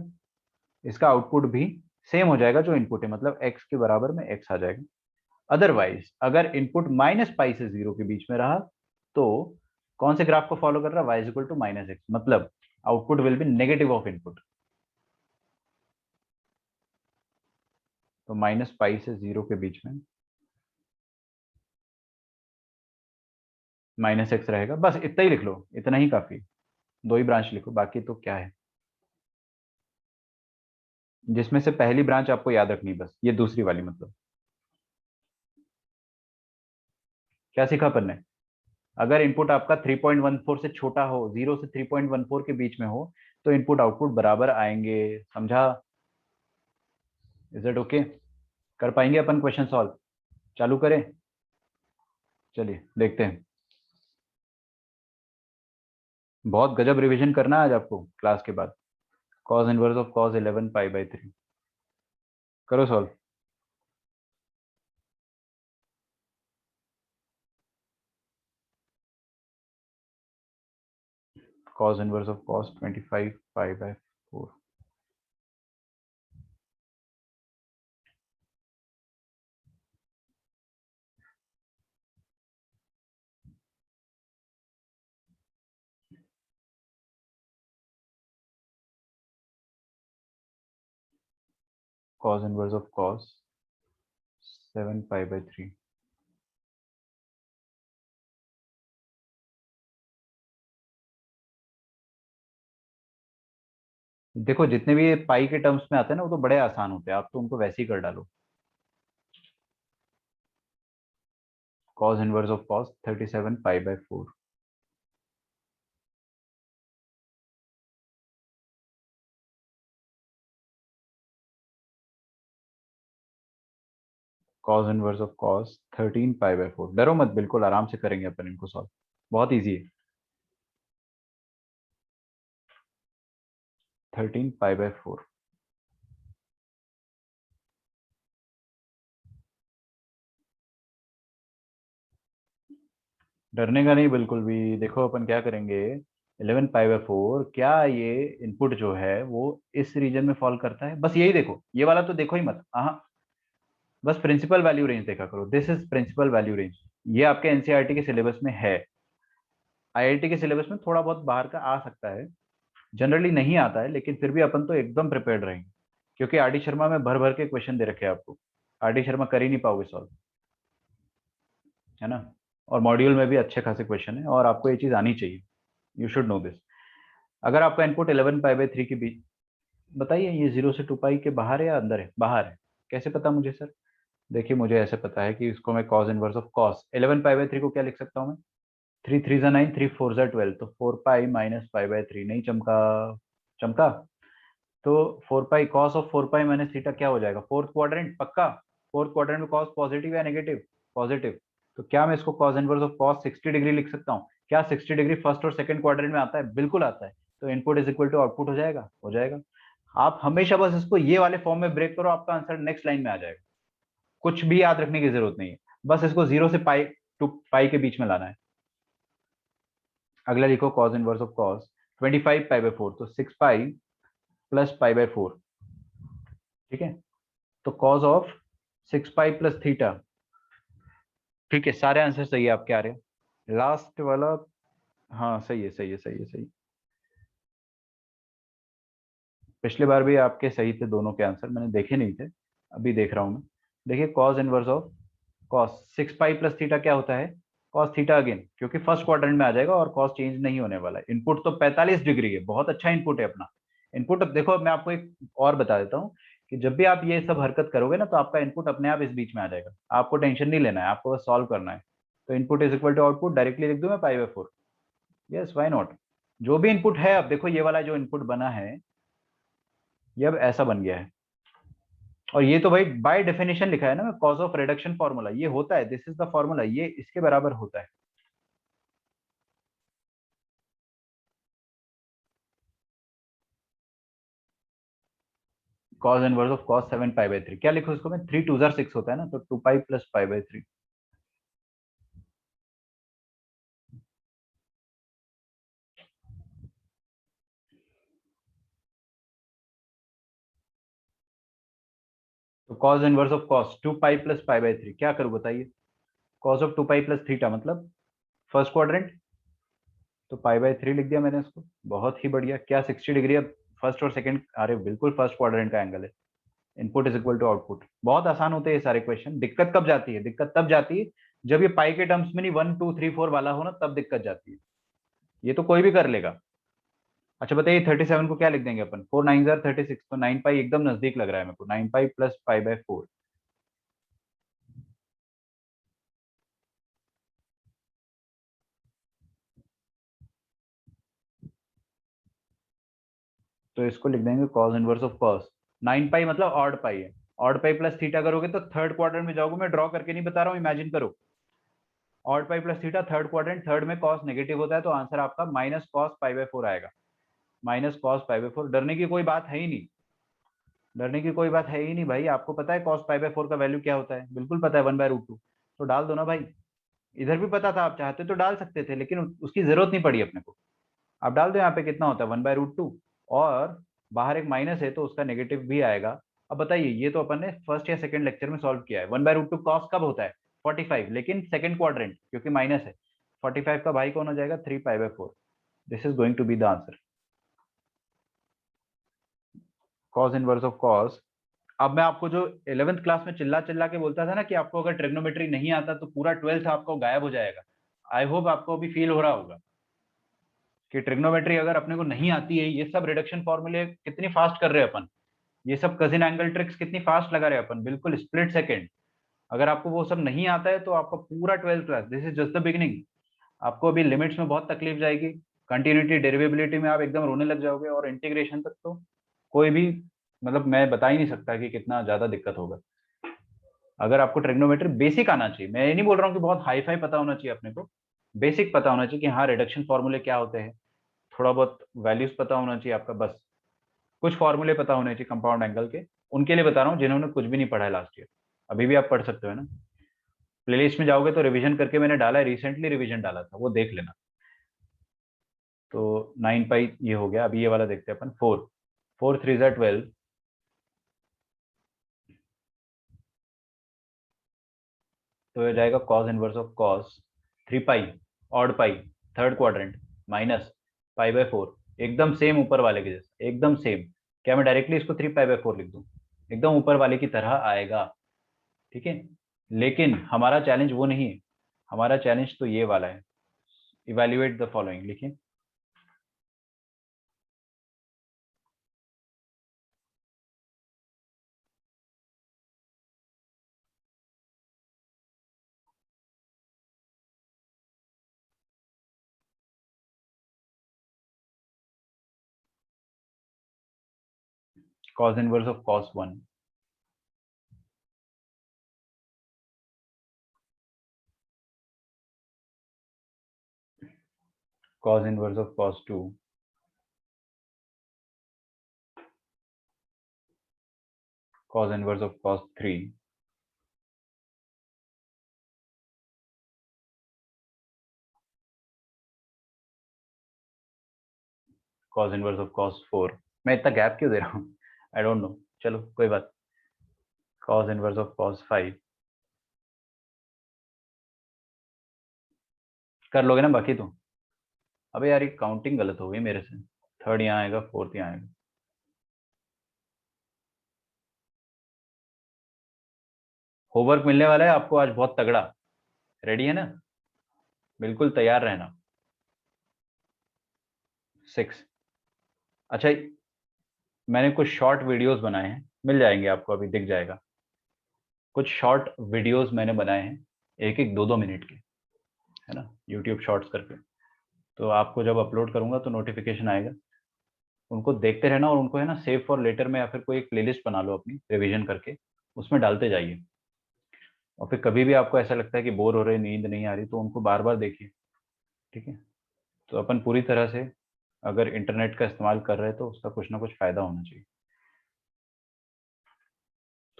इसका आउटपुट भी सेम हो जाएगा जो इनपुट है, मतलब x के बराबर में x आ जाएगा। अदरवाइज अगर इनपुट माइनस पाई से 0 के बीच में रहा, तो कौन से ग्राफ को फॉलो कर रहा है, y is equal to minus x, मतलब output will be negative of input. तो माइनस पाई से 0 के बीच में माइनस एक्स रहेगा, बस इतना ही लिख लो, इतना ही काफी, दो ही ब्रांच लिखो, बाकी तो क्या है, जिसमें से पहली ब्रांच आपको याद रखनी, बस ये दूसरी वाली, मतलब क्या सीखा अपन ने, अगर इनपुट आपका 3.14 से छोटा हो, 0 से 3.14 के बीच में हो, तो इनपुट आउटपुट बराबर आएंगे, समझा? Is it okay? कर पाएंगे अपन क्वेश्चन सॉल्व? चालू करें? चलिए देखते हैं। बहुत गजब रिवीजन करना है आज आपको क्लास के बाद। cos inverse of cos 11 pi by 3, करो solve. cos inverse of cos 25 pi by 4, cos inverse of cos 7 pi by 3। देखो जितने भी ये पाई के टर्म्स में आते हैं ना, वो तो बड़े आसान होते हैं, आप तो उनको वैसे ही कर डालो। cos inverse of cos 37 pi by 4, cos inverse of cos 13 pi by 4। डरो मत, बिल्कुल आराम से करेंगे अपन इनको सॉल्व, बहुत इजी है। 13 पाई बाई 4, डरने का नहीं बिल्कुल भी। देखो अपन क्या करेंगे, 11 पाई बाई 4, क्या ये इनपुट जो है वो इस रीजन में फॉल करता है, बस यही देखो, ये वाला तो देखो ही मत, हाँ, बस प्रिंसिपल वैल्यू रेंज देखा करो, this is principal value range. ये आपके एनसीईआरटी के सिलेबस में है, आईआईटी के सिलेबस में थोड़ा बहुत बाहर का आ सकता है, जनरली नहीं आता है, लेकिन फिर भी अपन तो एकदम प्रिपेयर्ड रहेंगे, क्योंकि आर डी शर्मा में भर भर के क्वेश्चन दे रखे हैं आपको, आर डी शर्मा कर ही नहीं पाओगे सॉल्व, है ना, और मॉड्यूल में भी अच्छे खासे क्वेश्चन है, और आपको ये चीज आनी चाहिए, यू शुड नो दिस। अगर आपका इनपुट 11 पाई बाई 3 के बीच, बताइए ये 0 से 2 पाई के बाहर है या अंदर है, बाहर है, कैसे पता मुझे सर? देखिए मुझे ऐसे पता है कि इसको मैं cos inverse of cos 11 pi by 3 को क्या लिख सकता हूँ मैं, 3 3 9, 3 4 12, तो 4 पाई माइनस पाई बाई 3, नहीं चमका? चमका? तो 4 pi cos of 4 pi minus theta क्या हो जाएगा, फोर्थ क्वाड्रेंट पक्का, फोर्थ क्वाड्रेंट में कॉस पॉजिटिव या नेगेटिव, पॉजिटिव, तो क्या मैं इसको cos inverse of cos 60 degree लिख सकता हूँ? क्या 60 डिग्री फर्स्ट और सेकंड क्वाड्रेंट में आता है? बिल्कुल आता है, तो input is equal to output हो जाएगा, हो जाएगा। आप हमेशा बस इसको ये वाले फॉर्म में ब्रेक करो, आपका आंसर नेक्स्ट लाइन में आ जाएगा, कुछ भी याद रखने की जरूरत नहीं है, बस इसको 0 से पाई टू पाई के बीच में लाना है। अगला लिखो cause inverse of cos 25 pi by 4, तो 6 पाई प्लस पाई बाय 4। ठीक है, तो cause of 6 pi plus theta. ठीक है, सारे आंसर सही है आपके आ रहे हैं। लास्ट वाला, हाँ सही है, सही है, सही है, सही। पिछली बार भी आपके सही थे दोनों के आंसर, मैंने देखे नहीं थे, अभी देख रहा हूं मैं। देखिए cause inverse of cos 6 pi plus theta क्या होता है, कॉस थीटा अगेन, क्योंकि फर्स्ट क्वाड्रेंट में आ जाएगा और कॉस चेंज नहीं होने वाला है। इनपुट तो 45 डिग्री है, बहुत अच्छा इनपुट है अपना। इनपुट अब देखो, मैं आपको एक और बता देता हूँ कि जब भी आप ये सब हरकत करोगे ना, तो आपका इनपुट अपने आप इस बीच में आ जाएगा, आपको टेंशन नहीं लेना है, आपको बस सॉल्व करना है। तो input is equal to output directly लिख दूं मैं pi by 4। Yes, why not. जो भी इनपुट है, अब देखो ये वाला जो इनपुट बना है, ये अब ऐसा बन गया है। और ये तो भाई बाय डेफिनेशन लिखा है ना, कॉज ऑफ रिडक्शन फॉर्मूला ये होता है, दिस इज द फॉर्मूला, ये इसके बराबर होता है। Cause inverse of cos 7 pi by 3, क्या लिखो इसको मैं, 3 2 जार 6 होता है ना, तो 2 पाई प्लस पाई बाय 3। तो cause inverse of cos 2 pi plus pi by 3 क्या करूं बताइए। Cos of 2 pi plus theta मतलब फर्स्ट क्वाड्रेंट, तो पाई बाय 3 लिख दिया मैंने इसको। बहुत ही बढ़िया, क्या 60 डिग्री अब फर्स्ट और सेकंड, अरे बिल्कुल फर्स्ट क्वाड्रेंट का एंगल है। Input is equal to output. बहुत आसान होते हैं ये सारे क्वेश्चन। दिक्कत कब जाती है, दिक्कत तब जाती है जब ये पाई के टर्म्स में नहीं 1 2 3 4 वाला हो ना, तब दिक्कत जाती है। ये तो कोई भी कर लेगा। अच्छा बताइए 37 को क्या लिख देंगे अपन, 4 9 जार 36, तो 9 पाई एकदम नजदीक लग रहा है मेरे को, 9 पाई प्लस पाई बाय 4। तो इसको लिख देंगे कॉस इनवर्स ऑफ कॉस 9 पाई मतलब ऑड पाई है। ऑड पाई प्लस थीटा करोगे तो थर्ड क्वाड्रेंट में जाओगे, मैं ड्रॉ करके नहीं बता रहा हूँ, इमेजिन करो। Odd pi plus theta third quadrant, third में कॉस नेगेटिव होता है, तो आंसर आपका माइनस कॉस पाई बाय 4 आएगा। माइनस कॉस पाई बाय 4, डरने की कोई बात है ही नहीं। डरने की कोई बात है ही नहीं भाई, आपको पता है कॉस पाई बाय 4 का वैल्यू क्या होता है, बिल्कुल पता है, 1/√2। तो डाल दो ना भाई। इधर भी पता था, आप चाहते तो डाल सकते थे, लेकिन उसकी जरूरत नहीं पड़ी अपने को। आप डाल दो यहाँ पे कितना होता है 1/√2, और बाहर एक माइनस है तो उसका नेगेटिव भी आएगा। अब बताइए, ये तो अपन ने फर्स्ट या सेकंड लेक्चर में सॉल्व किया है। 1/√2 कॉस कब होता है, 45, लेकिन सेकंड क्वाड्रेंट क्योंकि माइनस है। 45 का भाई कौन हो जाएगा, 3 pi by 4। This is going to be the answer, cos inverse of cos. अब मैं आपको जो 11th क्लास में चिल्ला चिल्ला के बोलता था ना कि आपको अगर ट्रिग्नोमेट्री नहीं आता तो पूरा 12th आपको गायब हो जाएगा, आई होप आपको अभी फील हो रहा होगा कि ट्रिग्नोमेट्री अगर अपने को नहीं आती है, ये सब रिडक्शन फॉर्मूले कितनी फास्ट कर रहे हैं अपन, ये सब कजिन एंगल ट्रिक्स कितनी फास्ट लगा रहे हैं अपन, बिल्कुल स्प्लिट सेकेंड। अगर आपको वो सब नहीं आता है तो आपका पूरा 12th class, this is just the beginning. आपको अभी लिमिट्स में बहुत तकलीफ जाएगी, कंटिन्यूटी डेरिवेबिलिटी में आप एकदम रोने लग जाओगे, और इंटीग्रेशन तक तो कोई भी, मतलब मैं बता ही नहीं सकता कि कितना ज्यादा दिक्कत होगा। अगर आपको ट्रिग्नोमेट्री बेसिक आना चाहिए, मैं ये नहीं बोल रहा हूँ कि बहुत हाई फाई पता होना चाहिए अपने को, बेसिक पता होना चाहिए कि हाँ रिडक्शन फॉर्मूले क्या होते हैं, थोड़ा बहुत वैल्यूज पता होना चाहिए आपका, बस कुछ फॉर्मूले पता होने चाहिए कंपाउंड एंगल के। उनके लिए बता रहा हूँ जिन्होंने कुछ भी नहीं पढ़ा है लास्ट ईयर, अभी भी आप पढ़ सकते हो ना। प्लेलिस्ट में जाओगे तो रिवीजन करके मैंने डाला है, रिसेंटली रिवीजन डाला था, वो देख लेना। तो 9 पाई ये हो गया, अभी ये वाला देखते हैं अपन, 4 4 3 जार 12, तो ये जाएगा cos inverse of cos 3 pi odd pi third quadrant minus pi by 4, एकदम सेम ऊपर वाले के जैसा, एकदम सेम। क्या मैं डायरेक्टली इसको 3 पाई बाय 4 लिख दूं, एकदम ऊपर वाले की तरह आएगा। ठीक है, लेकिन हमारा चैलेंज वो नहीं है, हमारा चैलेंज तो ये वाला है। इवेल्युएट द फॉलोइंग लिखिए। cos inverse of cos 1, cos inverse of cos 2, cos inverse of cos 3, cos inverse of cos 4। मैं इतना गैप क्यों दे रहा हूँ, आई डोंट नो, चलो कोई बात। cos इनवर्स ऑफ cos 5 कर लोगे ना बाकी तो। अबे यार ये काउंटिंग गलत हो गई मेरे से, थर्ड यहाँ आएगा, फोर्थ यहाँ आएगा। होमवर्क मिलने वाला है आपको आज बहुत तगड़ा, रेडी है ना, बिल्कुल तैयार रहना। 6। अच्छा, मैंने कुछ शॉर्ट वीडियोस बनाए हैं, मिल जाएंगे आपको, अभी दिख जाएगा। कुछ शॉर्ट वीडियोस मैंने बनाए हैं, एक एक 2-2 मिनट के, है ना, यूट्यूब शॉर्ट्स करके। तो आपको जब अपलोड करूंगा तो नोटिफिकेशन आएगा, उनको देखते रहना और उनको है ना सेव फॉर लेटर में या फिर कोई एक प्लेलिस्ट बना लो अपनी रिवीजन करके, उसमें डालते जाइए। और फिर कभी भी आपको ऐसा लगता है कि बोर हो रहे, नींद नहीं आ रही, तो उनको बार बार देखिए, ठीक है। तो अपन पूरी तरह से अगर इंटरनेट का इस्तेमाल कर रहे हैं तो उसका कुछ ना कुछ फायदा होना चाहिए।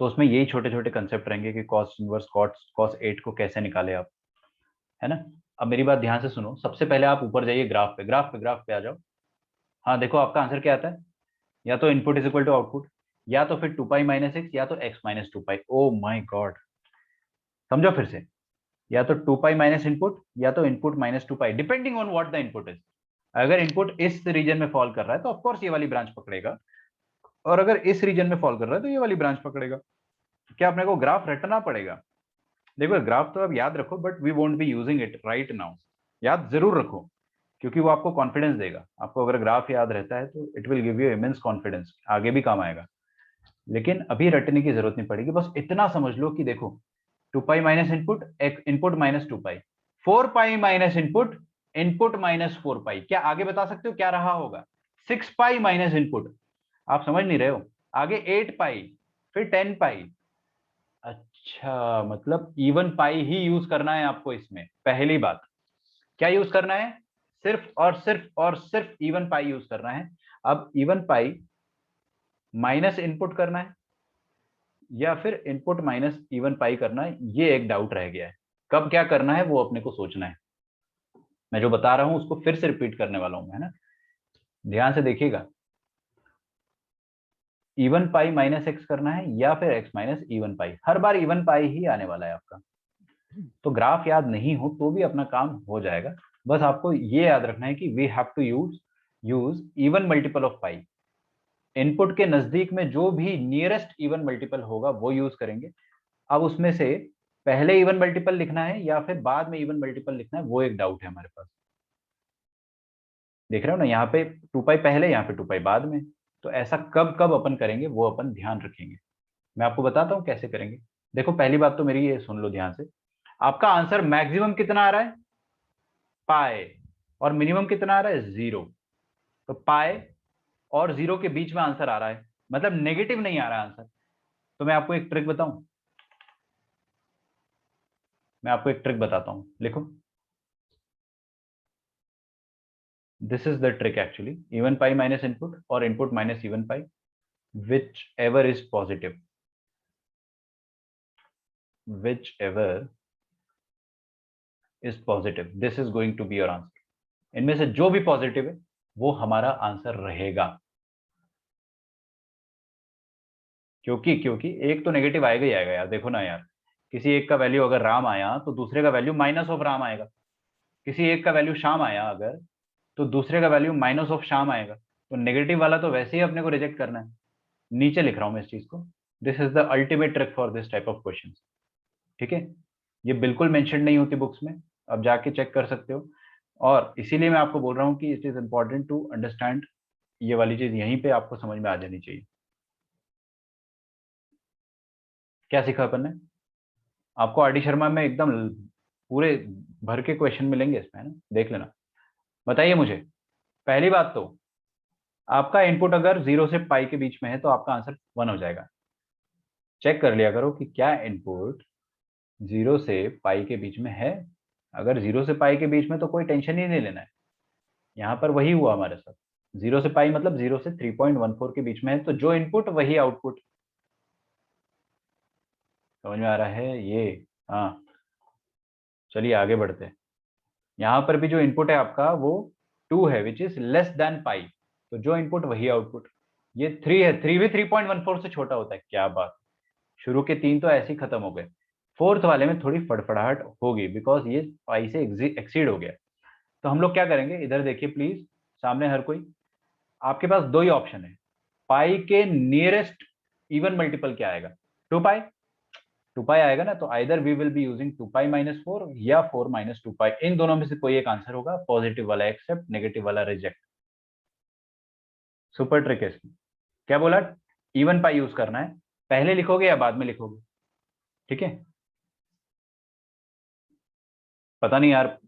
तो उसमें यही छोटे छोटे कंसेप्ट रहेंगे कि कॉस इनवर्स कॉस 8 को कैसे निकाले आप, है ना। अब मेरी बात ध्यान से सुनो, सबसे पहले आप ऊपर जाइए, ग्राफ पे, ग्राफ पे आ जाओ। हाँ देखो आपका आंसर क्या आता है, या तो input is equal to output, या तो फिर 2 पाई माइनस एक्स, या तो x माइनस 2 पाई। ओ माई गॉड, समझो फिर से, या तो 2 पाई माइनस इनपुट, या तो input minus 2 pi, depending on what the input is. अगर इनपुट इस रीजन में फॉल कर रहा है तो ऑफकोर्स ये वाली ब्रांच पकड़ेगा, और अगर इस रीजन में फॉल कर रहा है तो ये वाली ब्रांच पकड़ेगा। क्या अपने को ग्राफ रटना पड़ेगा? देखो ग्राफ तो आप याद रखो, but we won't be using it right now. याद जरूर रखो, क्योंकि वो आपको कॉन्फिडेंस देगा। आपको अगर ग्राफ याद रहता है तो it will give you immense confidence, आगे भी काम आएगा। लेकिन अभी रटने की जरूरत नहीं पड़ेगी, बस इतना समझ लो कि देखो 2 pi minus input, input minus 2 पाई, 4 pi minus input, input minus 4 पाई। क्या आगे बता सकते हो क्या रहा होगा? 6 पाई माइनस इनपुट, आप समझ नहीं रहे हो। आगे 8 पाई, फिर 10 पाई। अच्छा, मतलब इवन पाई ही यूज करना है आपको इसमें, पहली बात। क्या यूज करना है? सिर्फ और सिर्फ और सिर्फ इवन पाई यूज करना है। अब इवन पाई माइनस इनपुट करना है, या फिर इनपुट माइनस इवन पाई करना है, ये एक डाउट रह गया है। कब क्या करना है वो अपने को सोचना है। मैं जो बता रहा हूं उसको फिर से रिपीट करने वाला हूं, है ना, ध्यान से देखिएगा। इवन पाई माइनस एक्स करना है, या फिर एक्स माइनस इवन पाई, हर बार इवन पाई ही आने वाला है आपका। तो ग्राफ याद नहीं हो तो भी अपना काम हो जाएगा। बस आपको ये याद रखना है कि we have to use even multiple of pi. Input के नजदीक में जो भी नियरेस्ट इवन मल्टीपल होगा वो यूज करेंगे। अब उसमें से पहले इवन मल्टीपल लिखना है या फिर बाद में इवन मल्टीपल लिखना है, वो एक डाउट है हमारे पास। देख रहे हो ना, यहाँ पे 2 पाई पहले, यहाँ पे 2 पाई बाद में। तो ऐसा कब कब अपन करेंगे वो अपन ध्यान रखेंगे। मैं आपको बताता हूँ कैसे करेंगे। देखो पहली बात तो मेरी ये सुन लो ध्यान से, आपका आंसर मैक्सिमम कितना आ रहा है? पाए। और मिनिमम कितना आ रहा है? 0। तो पाए और 0 के बीच में आंसर आ रहा है, मतलब नेगेटिव नहीं आ रहा है आंसर। तो मैं आपको एक ट्रिक बताता हूं, लिखो। This is the trick actually, even pi minus input और input minus even pi, whichever is positive, whichever is positive, this is going to be your answer. इनमें से जो भी पॉजिटिव है वो हमारा आंसर रहेगा। क्योंकि क्योंकि एक तो नेगेटिव आएगा ही आएगा यार, देखो ना यार, किसी एक का वैल्यू अगर राम आया तो दूसरे का वैल्यू माइनस ऑफ राम आएगा। किसी एक का वैल्यू श्याम आया अगर, तो दूसरे का वैल्यू माइनस ऑफ श्याम आएगा। तो नेगेटिव वाला तो वैसे ही अपने को रिजेक्ट करना है। नीचे लिख रहा हूं मैं इस चीज को, this is the ultimate trick for this type of question, ठीक है। ये बिल्कुल मेंशन नहीं होती बुक्स में, अब जाके चेक कर सकते हो। और इसीलिए मैं आपको बोल रहा हूँ कि it is important to understand, ये वाली चीज यहीं पे आपको समझ में आ जानी चाहिए। क्या सीखा अपन ने? आपको आर डी शर्मा में एकदम पूरे भर के क्वेश्चन मिलेंगे इसमें, है ना, देख लेना। बताइए मुझे, पहली बात तो, आपका इनपुट अगर 0 से पाई के बीच में है तो आपका आंसर 1 हो जाएगा। चेक कर लिया करो कि क्या इनपुट 0 से पाई के बीच में है। अगर 0 से पाई के बीच में तो कोई टेंशन ही नहीं लेना है। यहाँ पर वही हुआ हमारे साथ, 0 से पाई मतलब 0 से 3.14 के बीच में है, तो जो इनपुट वही आउटपुट। समझ में आ रहा है ये? हाँ, चलिए आगे बढ़ते हैं। यहाँ पर भी जो इनपुट है आपका वो 2 है, which is less than pi. तो जो इनपुट वही आउटपुट। ये 3 है, 3 भी 3.14 से छोटा होता है, क्या बात। शुरू के 3 तो ऐसे ही खत्म हो गए, फोर्थ वाले में थोड़ी फड़फड़ाहट होगी बिकॉज ये पाई से एक्सीड हो गया। तो हम लोग क्या करेंगे, इधर देखिए प्लीज, सामने हर कोई, आपके पास दो ही ऑप्शन है, पाई के नियरेस्ट इवन मल्टीपल क्या आएगा, 2 पाई। 2 पाई आएगा ना, तो either we will be using 2 pi या 4-2 पाई, इन दोनों में से कोई एक आंसर होगा, पॉजिटिव वाला एक्सेप्ट, नेगेटिव वाला रिजेक्ट। सुपर ट्रिक है इसकी। क्या बोला, इवन पाई यूज करना है, पहले लिखोगे या बाद में लिखोगे, ठीक है। पता नहीं यार,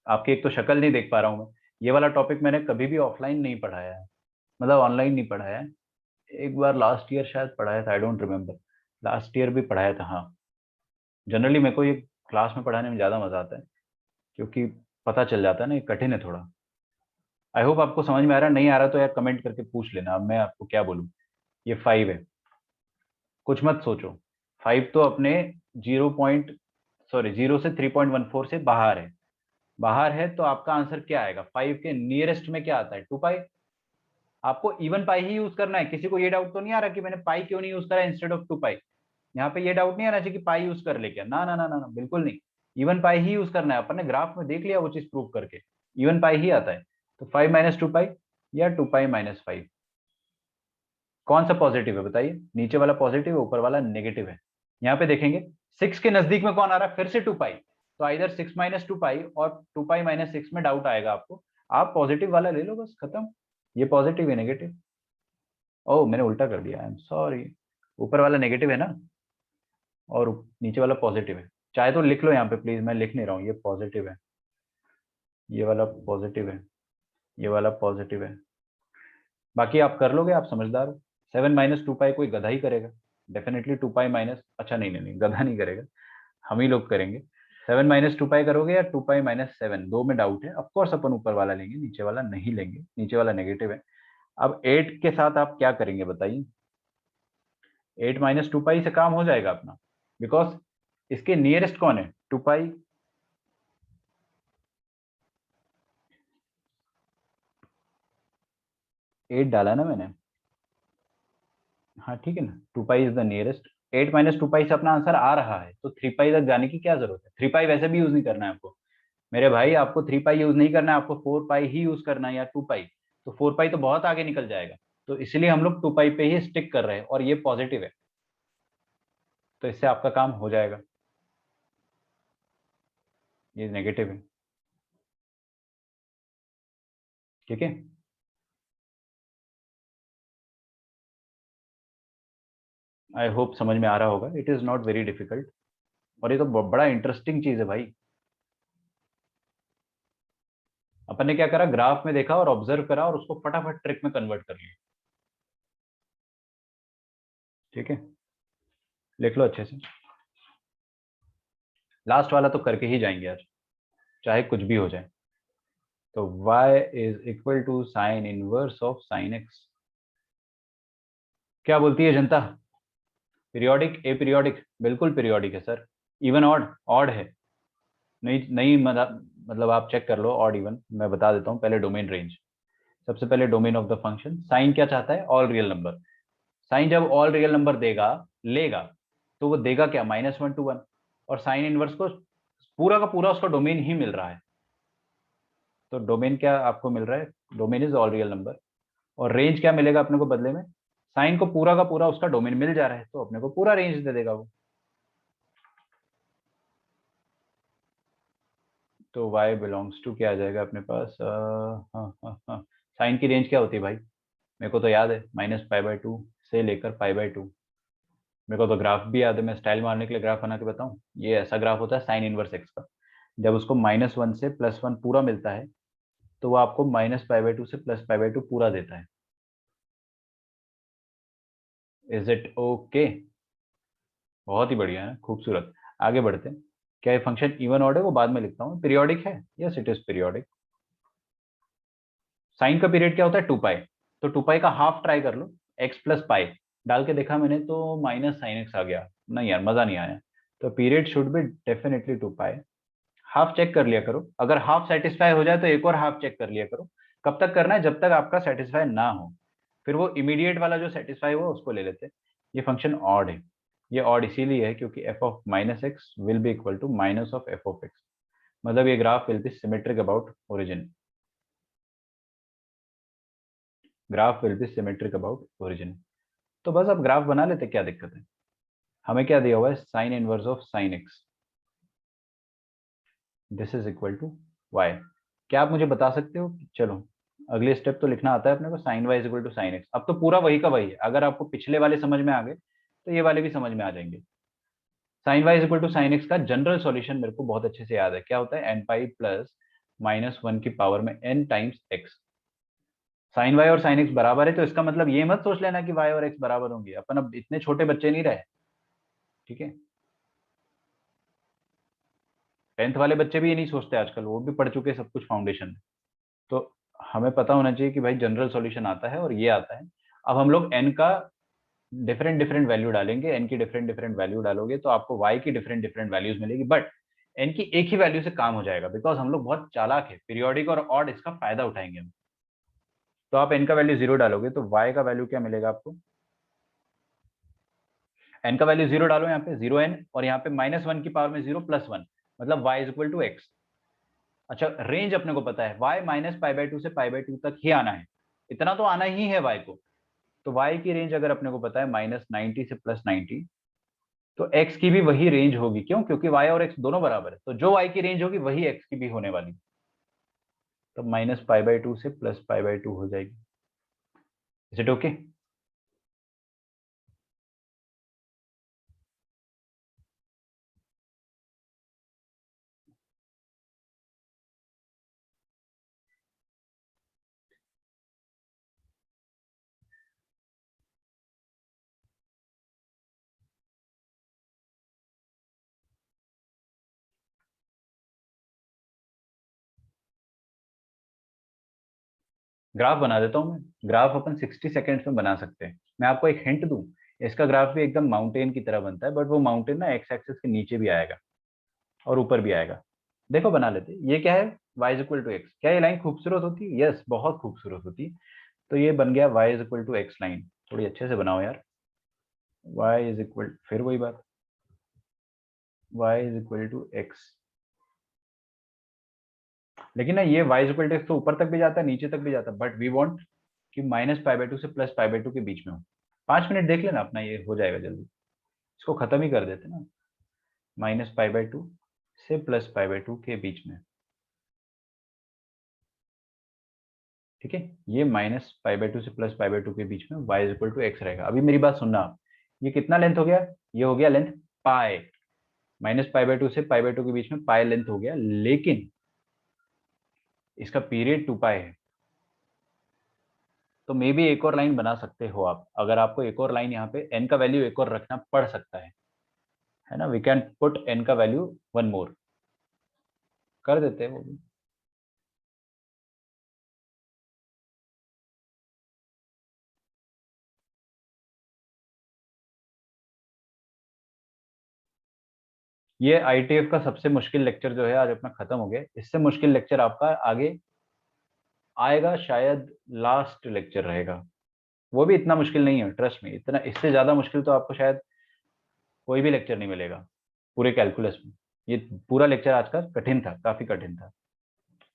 आपकी एक तो शक्ल नहीं देख पा रहा हूं मैं, ये वाला टॉपिक मैंने कभी भी ऑफलाइन नहीं पढ़ाया है, मतलब ऑनलाइन नहीं पढ़ाया है। एक बार लास्ट ईयर शायद पढ़ाया था, I don't remember, last year भी पढ़ाया था हाँ। जनरली मेरे को ये क्लास में पढ़ाने में ज्यादा मजा आता है, क्योंकि पता चल जाता है ना, ये कठिन है थोड़ा। आई होप आपको समझ में आ रहा है, नहीं आ रहा तो यार कमेंट करके पूछ लेना, अब मैं आपको क्या बोलूँ। ये 5 है, कुछ मत सोचो, 5 तो अपने 0 से 3.14 से बाहर है। बाहर है तो आपका आंसर क्या आएगा, 5 के नियरेस्ट में क्या आता है, 2 पाई। आपको इवन पाई ही यूज करना है, किसी को ये डाउट तो नहीं आ रहा कि मैंने पाई क्यों नहीं यूज करा इंस्टेड ऑफ 2 पाई। यहाँ पे ये डाउट नहीं आना चाहिए कि पाई यूज कर ले क्या, ना ना ना ना ना, बिल्कुल नहीं। इवन पाई ही यूज करना है, अपन ने ग्राफ में देख लिया वो चीज प्रूव करके, इवन पाई ही आता है। तो 5-2 पाई या 2 पाई-5, कौन सा पॉजिटिव है बताइए, नीचे वाला पॉजिटिव है, ऊपर वाला नेगेटिव है। यहाँ पे देखेंगे 6 के नजदीक में कौन आ रहा है, फिर से 2 पाई, तो इधर 6-2 पाई और 2 पाई-6 में डाउट आएगा आपको, आप पॉजिटिव वाला ले लो बस, खत्म। ये पॉजिटिव है नेगेटिव, ओह मैंने उल्टा कर दिया, आई एम सॉरी। ऊपर वाला नेगेटिव है ना, और नीचे वाला पॉजिटिव है। चाहे तो लिख लो यहाँ पे प्लीज, मैं लिख नहीं रहा हूँ, ये पॉजिटिव है, ये वाला पॉजिटिव है, ये वाला पॉजिटिव है। बाकी आप कर लोगे, आप समझदार हो। 7-2 पाई कोई गधा ही करेगा, डेफिनेटली 2 पाई माइनस, अच्छा नहीं नहीं नहीं, गधा नहीं करेगा, हम ही लोग करेंगे। 7-2 पाई करोगे या 2 पाई-7, दो में डाउट है, ऑफकोर्स अपन ऊपर वाला लेंगे, नीचे वाला नहीं लेंगे, नीचे वाला नेगेटिव है। अब 8 के साथ आप क्या करेंगे बताइए, 8-2 पाई से काम हो जाएगा अपना, बिकॉज इसके नियरेस्ट कौन है, 2 पाई। 8 डाला ना मैंने, हाँ ठीक है ना, 2 पाई इज द नियरेस्ट। 8-2 पाई से अपना आंसर आ रहा है, तो 3 पाई तक जाने की क्या जरूरत है, 3 पाई वैसे भी यूज नहीं करना है आपको मेरे भाई, आपको 3 पाई यूज नहीं करना है, आपको 4 पाई ही यूज करना है या 2 पाई। तो 4 पाई तो बहुत आगे निकल जाएगा, तो इसलिए हम लोग 2 पाई पे ही स्टिक कर रहे हैं, और ये पॉजिटिव है, तो इससे आपका काम हो जाएगा। ये नेगेटिव है, ठीक है। आई होप समझ में आ रहा होगा, it is not very difficult, और ये तो बड़ा इंटरेस्टिंग चीज है भाई। अपन ने क्या करा, ग्राफ में देखा और ऑब्जर्व करा और उसको फटाफट ट्रिक में कन्वर्ट कर लिया, ठीक है। लिख लो अच्छे से, लास्ट वाला तो करके ही जाएंगे आज, चाहे कुछ भी हो जाए। तो y is equal to sine inverse of sine x. क्या बोलती है जनता, पीरियोडिक ए पीरियोडिक, बिल्कुल पीरियोडिक है सर। इवन ऑड, ऑड है, नहीं नहीं, मतलब आप चेक कर लो, ऑड इवन मैं बता देता हूँ, पहले डोमेन रेंज। सबसे पहले domain of the function, sine क्या चाहता है, ऑल रियल नंबर। साइन जब ऑल रियल नंबर देगा, लेगा, तो वो देगा क्या, -1 to 1, और साइन इनवर्स को पूरा का पूरा उसका डोमेन ही मिल रहा है। तो डोमेन क्या आपको मिल रहा है, domain is all real number, और रेंज क्या मिलेगा अपने को बदले में, साइन को पूरा का पूरा उसका डोमेन मिल जा रहा है, तो अपने को पूरा रेंज दे देगा वो। तो y बिलोंग्स टू क्या आ जाएगा अपने पास, हाँ हाँ हाँ, साइन की रेंज क्या होती है भाई, मेरे को तो याद है, -π/2 से लेकर π/2। मेरे को तो ग्राफ भी याद है, मैं स्टाइल मारने के लिए ग्राफ बना के बताऊं, ये ऐसा ग्राफ होता है साइन इनवर्स एक्स का। जब उसको -1 से +1 पूरा मिलता है, तो वो आपको -π/2 से +π/2 पूरा देता है। इज इट ओके, बहुत ही बढ़िया है, खूबसूरत। आगे बढ़ते हैं, क्या ये फंक्शन इवन ऑड है, वो बाद में लिखता हूँ। पीरियोडिक है, yes it is periodic. Sine का पीरियड क्या होता है, 2 पाई, तो 2 पाई का हाफ ट्राई कर लो, x+π डाल के देखा मैंने, तो -sin x आ गया, नहीं यार मजा नहीं आया। तो period should be definitely 2 pi. Half check कर लिया करो, अगर हाफ सेटिस्फाई हो जाए तो एक और हाफ चेक कर लिया करो, कब तक करना है? जब तक आपका सेटिस्फाई ना हो, फिर वो इमीडिएट वाला जो सेटिस्फाई हुआ उसको ले लेते हैं। ये फंक्शन ऑड है, ये ऑड इसीलिए है क्योंकि f of minus x will be equal to minus of f of x, मतलब ये graph will be symmetric about origin, graph will be symmetric about origin. तो बस अब ग्राफ बना लेते, क्या दिक्कत है? हमें क्या दिया हुआ है? Sine inverse of sine x, this is equal to y. क्या आप मुझे बता सकते हो? चलो अगले स्टेप तो लिखना आता है अपने को, sine y is equal to sine x. अब तो पूरा वही का वही है, अगर आपको पिछले वाले समझ में आ गए तो ये वाले भी समझ में आ जाएंगे। Sine y is equal to sine x का जनरल सॉल्यूशन मेरे को बहुत अच्छे से याद है, क्या होता है? N pi plus minus one की पावर में n times x. Sine y और साइन एक्स बराबर है, तो इसका मतलब ये मत सोच लेना कि वाई और एक्स बराबर होंगे, अपन अब इतने छोटे बच्चे नहीं रहे, ठीक है? 10th वाले बच्चे भी ये नहीं सोचते आजकल, वो भी पढ़ चुके हैं सब कुछ फाउंडेशन में। तो हमें पता होना चाहिए कि भाई जनरल सॉल्यूशन आता है और ये आता है। अब हम लोग एन का डिफरेंट डिफरेंट वैल्यू डालेंगे, एन की डिफरेंट डिफरेंट वैल्यू डालोगे तो आपको वाई की डिफरेंट डिफरेंट वैल्यूज मिलेगी, बट एन की एक ही वैल्यू से काम हो जाएगा, बिकॉज हम लोग बहुत चालाक है, पीरियोडिक और ऑड इसका फायदा उठाएंगे हम। तो आप एन का वैल्यू 0 डालोगे तो वाई का वैल्यू क्या मिलेगा आपको? एन का वैल्यू 0 डालो, यहाँ पे 0n, और यहाँ पे -1 की पावर में 0 प्लस 1, मतलब y is equal to x. अच्छा, रेंज अपने को पता है, y minus pi by two से पाई बाई टू तक ही आना है, इतना तो आना ही है y को। तो y की रेंज अगर अपने को पता है -90 से +90, तो x की भी वही रेंज होगी। क्यों? क्योंकि y और x दोनों बराबर है, तो जो y की रेंज होगी वही x की भी होने वाली। तो माइनस पाई बाई टू से प्लस पाई बाई टू हो जाएगी। Is it okay? ग्राफ बना देता हूँ मैं। ग्राफ अपन 60 सेकेंड्स में बना सकते हैं। मैं आपको एक हिंट दूं, इसका ग्राफ भी एकदम माउंटेन की तरह बनता है, बट वो माउंटेन ना एक्स एक्सिस के नीचे भी आएगा और ऊपर भी आएगा। देखो बना लेते। ये क्या है? y is equal to x. क्या ये लाइन खूबसूरत होती है? यस, बहुत खूबसूरत होती। तो ये बन गया y is equal to x line. थोड़ी अच्छे से बनाओ यार। y इज इक्वल, फिर वही बात, y is equal to x. लेकिन ना ये y is equal to x तो ऊपर तक भी जाता है, नीचे तक भी जाता है, बट वी वांट कि माइनस पाई बाई टू से प्लस पाई बाई टू के बीच में हो। 5 मिनट देख लेना अपना, ये हो जाएगा जल्दी। इसको खत्म ही कर देते ना, माइनस पाई बाई टू से प्लस पाई बाई टू के बीच में। ठीक है, ये माइनस पाई बाई टू से प्लस पाई बाई टू के बीच में y is equal to x रहेगा। अभी मेरी बात सुनना आप, ये कितना लेंथ हो गया? ये हो गया length pi, minus pi by two से पाई बाई टू के बीच में पाई लेंथ हो गया, लेकिन इसका पीरियड 2 पाई है। तो मे भी एक और लाइन बना सकते हो आप, अगर आपको एक और लाइन यहाँ पे n का वैल्यू एक और रखना पड़ सकता है ना? वी कैन पुट n का वैल्यू वन मोर, कर देते हैं वो भी। ये आईटीएफ का सबसे मुश्किल लेक्चर जो है आज अपना खत्म हो गया। इससे मुश्किल लेक्चर आपका आगे आएगा, शायद लास्ट लेक्चर रहेगा। वो भी इतना मुश्किल नहीं है, ट्रस्ट में। इतना, इससे ज्यादा मुश्किल तो आपको शायद कोई भी लेक्चर नहीं मिलेगा पूरे कैलकुलस में। ये पूरा लेक्चर आज का कठिन था, काफी कठिन था।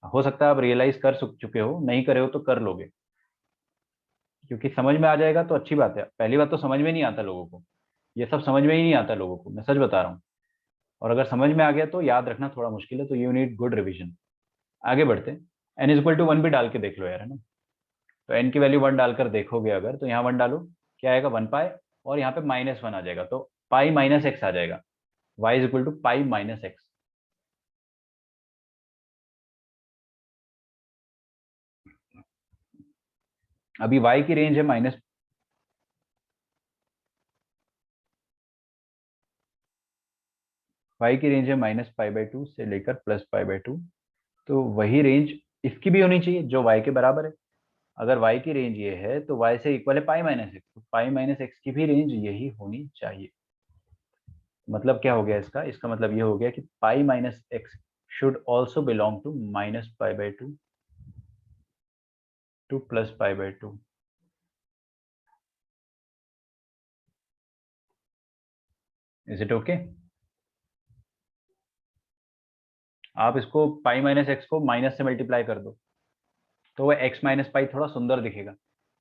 हो सकता है आप रियलाइज कर चुके हो, नहीं करे हो तो कर लोगे, क्योंकि समझ में आ जाएगा तो अच्छी बात है। पहली बात तो समझ में नहीं आता लोगों को, ये सब समझ में ही नहीं आता लोगों को, मैं सच बता रहा हूँ। और अगर समझ में आ गया तो याद रखना थोड़ा मुश्किल है, तो यू नीड गुड रिविजन। आगे बढ़ते हैं। N is equal to one भी डाल के देख लो यार, है ना? तो एन की वैल्यू वन डालकर देखोगे अगर, तो यहाँ वन डालो, क्या आएगा? 1 पाई, और यहाँ पे -1 आ जाएगा, तो पाई माइनस एक्स आ जाएगा। y is equal to pi minus x. अभी y की रेंज है माइनस, y की रेंज है -पाई बाई टू से लेकर +पाई बाई टू। तो वही रेंज इसकी भी होनी चाहिए जो y के बराबर है। अगर y की रेंज ये है तो y से इक्वल है पाई माइनस एक्स, तो पाई माइनस एक्स की भी रेंज यही होनी चाहिए। मतलब क्या हो गया इसका? इसका मतलब ये हो गया कि pi minus x should also belong to -pi by two 2 plus pi by 2। Is it okay? आप इसको पाई माइनस एक्स को माइनस से मल्टीप्लाई कर दो तो वो एक्स माइनस पाई थोड़ा सुंदर दिखेगा।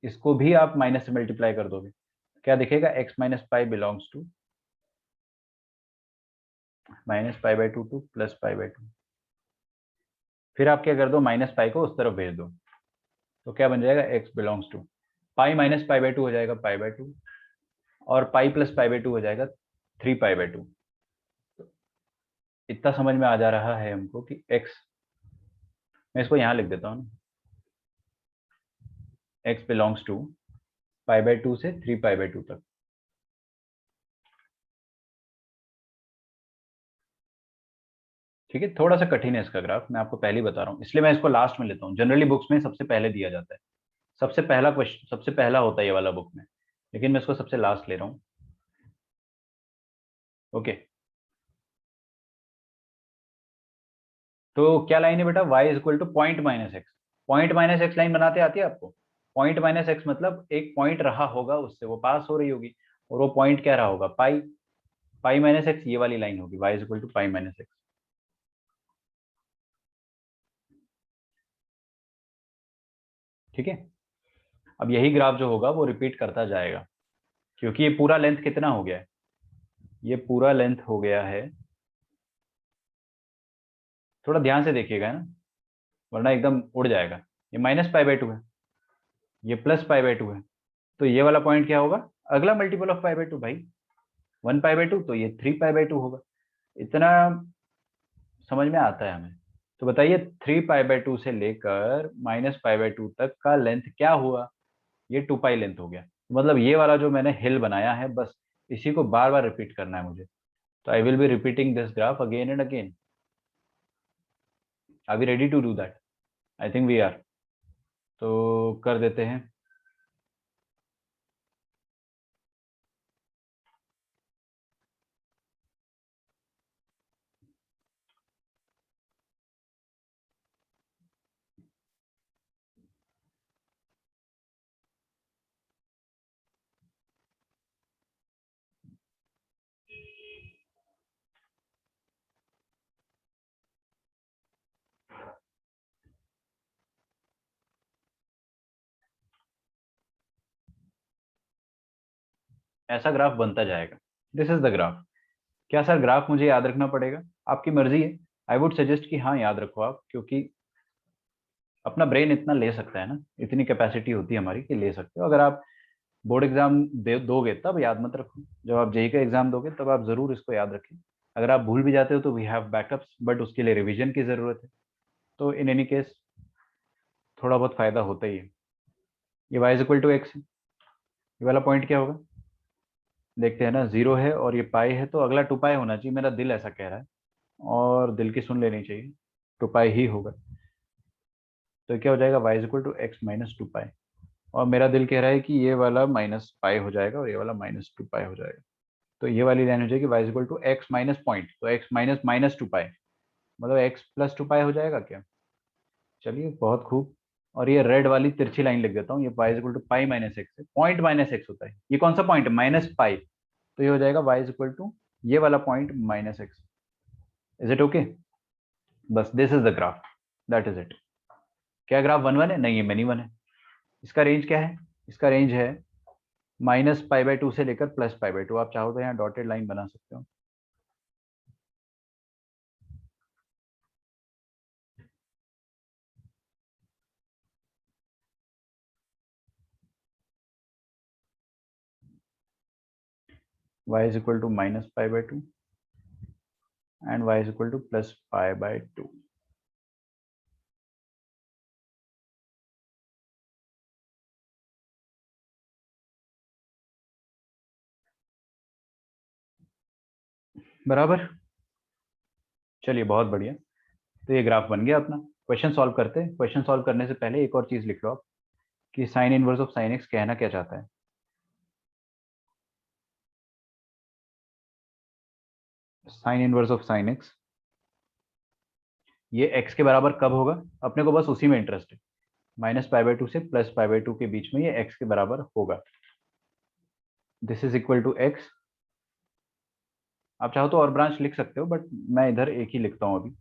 इसको भी आप माइनस से मल्टीप्लाई कर दोगे, क्या दिखेगा? X minus pi belongs to minus pi by 2 to plus pi by 2। फिर आप क्या कर दो, माइनस पाई को उस तरफ भेज दो, तो क्या बन जाएगा? X belongs to pi minus pi by 2 हो जाएगा पाई बाय 2, और पाई प्लस पाई बाय 2 हो जाएगा 3 पाई बाय 2। इतना समझ में आ जा रहा है हमको कि एक्स, मैं इसको यहाँ लिख देता हूँ, x belongs to pi by 2 से 3 पाई बाय 2 तक। ठीक है, थोड़ा सा कठिन है इसका ग्राफ, मैं आपको पहले ही बता रहा हूँ, इसलिए मैं इसको लास्ट में लेता हूँ। जनरली बुक्स में सबसे पहले दिया जाता है, सबसे पहला क्वेश्चन सबसे पहला होता है ये वाला बुक में, लेकिन मैं इसको सबसे लास्ट ले रहा हूँ। ओके, तो क्या लाइन है बेटा? y is equal two point minus x. Point minus x line बनाते आती है आपको? पॉइंट माइनस एक्स मतलब एक पॉइंट रहा होगा, उससे वो पास हो रही होगी, और वो पॉइंट क्या रहा होगा? पाई। पाई माइनस एक्स ये वाली लाइन होगी, y is equal to pi minus x. ठीक है, अब यही ग्राफ जो होगा वो रिपीट करता जाएगा, क्योंकि ये पूरा लेंथ कितना हो गया है? ये पूरा लेंथ हो गया है, थोड़ा ध्यान से देखिएगा ना, वरना एकदम उड़ जाएगा। ये माइनस पाई बाय 2 है, ये प्लस पाई बाय 2 है, तो ये वाला पॉइंट क्या होगा? अगला मल्टीपल ऑफ पाई बाय 2 भाई, 1 पाई बाय 2, तो ये 3 पाई बाय 2 होगा। इतना समझ में आता है हमें। तो बताइए 3 पाई बाय 2 से लेकर माइनस पाई बाय 2 तक का लेंथ क्या हुआ? ये 2 पाई लेंथ हो गया। मतलब ये वाला जो मैंने हिल बनाया है, बस इसी को बार बार रिपीट करना है मुझे। तो I will be repeating this graph again and again. Are we ready to do that? I think we are. तो कर देते हैं। ऐसा ग्राफ बनता जाएगा। This is the graph. क्या सर ग्राफ मुझे याद रखना पड़ेगा? आपकी मर्जी है। आई वुड सजेस्ट कि हाँ याद रखो आप, क्योंकि अपना ब्रेन इतना ले सकता है ना, इतनी कैपेसिटी होती है हमारी कि ले सकते हो। अगर आप बोर्ड एग्जाम दे दोगे तब याद मत रखो, जब आप जेई का एग्जाम दोगे तब आप जरूर इसको याद रखें। अगर आप भूल भी जाते हो तो वी हैव बैकअप्स, बट उसके लिए रिवीजन की जरूरत है। तो इन एनी केस थोड़ा बहुत फायदा होता ही है। ये y is equal to x, ये वाला पॉइंट क्या होगा? देखते हैं ना, जीरो है और ये पाई है, तो अगला 2 पाई होना चाहिए, मेरा दिल ऐसा कह रहा है, और दिल की सुन लेनी चाहिए, 2 पाई ही होगा। तो क्या हो जाएगा? y is equal to x minus 2 pi, और मेरा दिल कह रहा है कि ये वाला माइनस पाई हो जाएगा और ये वाला माइनस 2 पाई हो जाएगा। तो ये वाली लाइन हो जाएगी y is equal to x minus point, तो x माइनस माइनस 2 पाई, मतलब x प्लस 2 पाई हो जाएगा क्या? चलिए बहुत खूब। और ये रेड वाली तिरछी लाइन लिख देता हूँ, ये y is equal to pi minus x है, पॉइंट माइनस एक्स होता है, ये कौन सा पॉइंट है? माइनस पाई, तो ये हो जाएगा y इज इक्वल टू ये वाला point minus x. Is it okay? बस this is the graph, that is it. क्या ग्राफ वन वन है? नहीं, ये मैनी वन है। इसका रेंज क्या है? इसका रेंज है माइनस पाई बाय 2 से लेकर प्लस पाई बाय 2। आप चाहो तो यहाँ डॉटेड लाइन बना सकते हो। y is equal to minus pi by 2 and y is equal to plus pi by 2। बराबर। चलिए बहुत बढ़िया। तो ये ग्राफ बन गया अपना। क्वेश्चन सॉल्व करते हैं। क्वेश्चन सॉल्व करने से पहले एक और चीज लिख लो आप, कि sign inverse of sine x कहना क्या चाहता है। Sine inverse of sine x, ये एक्स के बराबर कब होगा? अपने को बस उसी में इंटरेस्ट है। -π/2 से +π/2 के बीच में ये x के बराबर होगा। This is equal to x। आप चाहो तो और ब्रांच लिख सकते हो, बट मैं इधर एक ही लिखता हूँ अभी।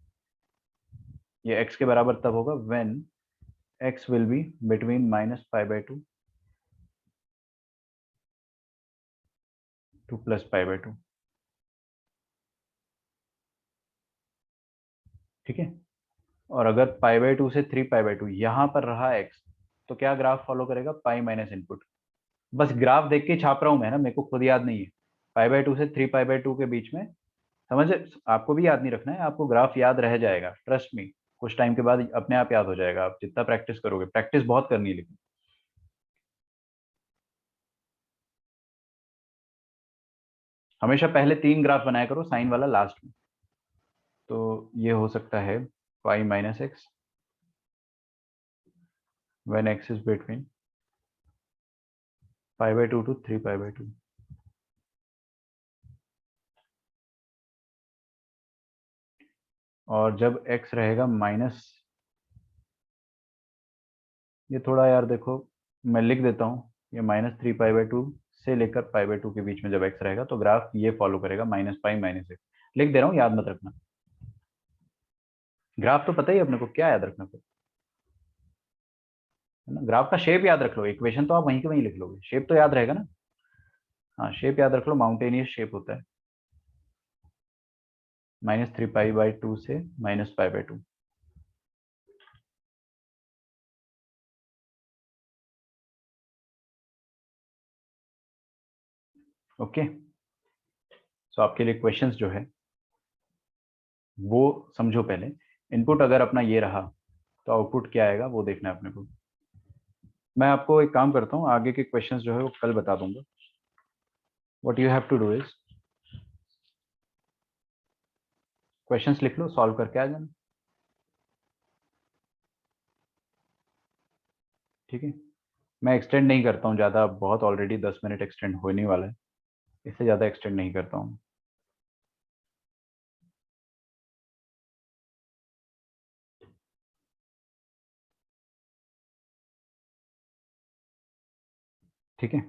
ये x के बराबर तब होगा when x will be between -π/2 to +π/2। ठीक है। और अगर π/2 से 3π/2 यहाँ पर रहा x, तो क्या ग्राफ फॉलो करेगा? पाई माइनस इनपुट। बस ग्राफ देख के छाप रहा हूं मैं ना, मेरे को खुद याद नहीं है। π/2 से 3π/2 के बीच में, समझ, आपको भी याद नहीं रखना है, आपको ग्राफ याद रह जाएगा, ट्रस्ट मी। कुछ टाइम के बाद अपने आप याद हो जाएगा, आप जितना प्रैक्टिस करोगे। प्रैक्टिस बहुत करनी है लेकिन। हमेशा पहले 3 ग्राफ बनाया करो, साइन वाला लास्ट में। तो ये हो सकता है pi minus x when x is between π/2 to 3π/2। और जब x रहेगा माइनस, ये थोड़ा यार देखो, मैं लिख देता हूँ, ये -3π/2 से लेकर π/2 के बीच में जब x रहेगा, तो ग्राफ ये फॉलो करेगा -π -x। लिख दे रहा हूँ, याद मत रखना। ग्राफ तो पता ही है अपने को, क्या याद रखना फिर, है ना। ग्राफ का शेप याद रख लो, इक्वेशन तो आप वहीं के वहीं लिख लोगे, शेप तो याद रहेगा ना। हाँ, शेप याद रख लो, माउंटेनियस शेप होता है। -3π/2 से -π/2। ओके। सो आपके लिए क्वेश्चंस जो है वो समझो पहले। इनपुट अगर अपना ये रहा, तो आउटपुट क्या आएगा वो देखना है अपने को। मैं आपको एक काम करता हूँ, आगे के क्वेश्चंस जो है वो कल बता दूंगा। What you have to do is questions लिख लो, सॉल्व करके आ जाना। ठीक है। मैं एक्सटेंड नहीं करता हूँ ज़्यादा, बहुत ऑलरेडी 10 मिनट एक्सटेंड होने वाला है, इससे ज़्यादा एक्सटेंड नहीं करता हूँ। ठीक है।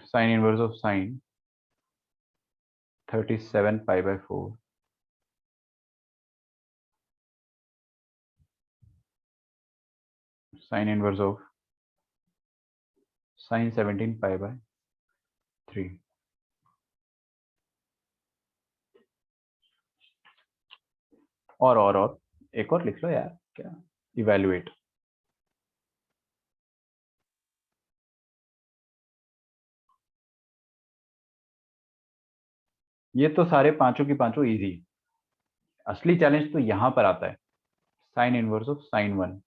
Sine inverse of sine 37π/4 sine inverse of sine 17π/3। और एक और लिख लो यार, क्या, इवेल्युएट। ये तो सारे पांचों की पांचों इजी। असली चैलेंज तो यहां पर आता है, sine inverse of sign 1,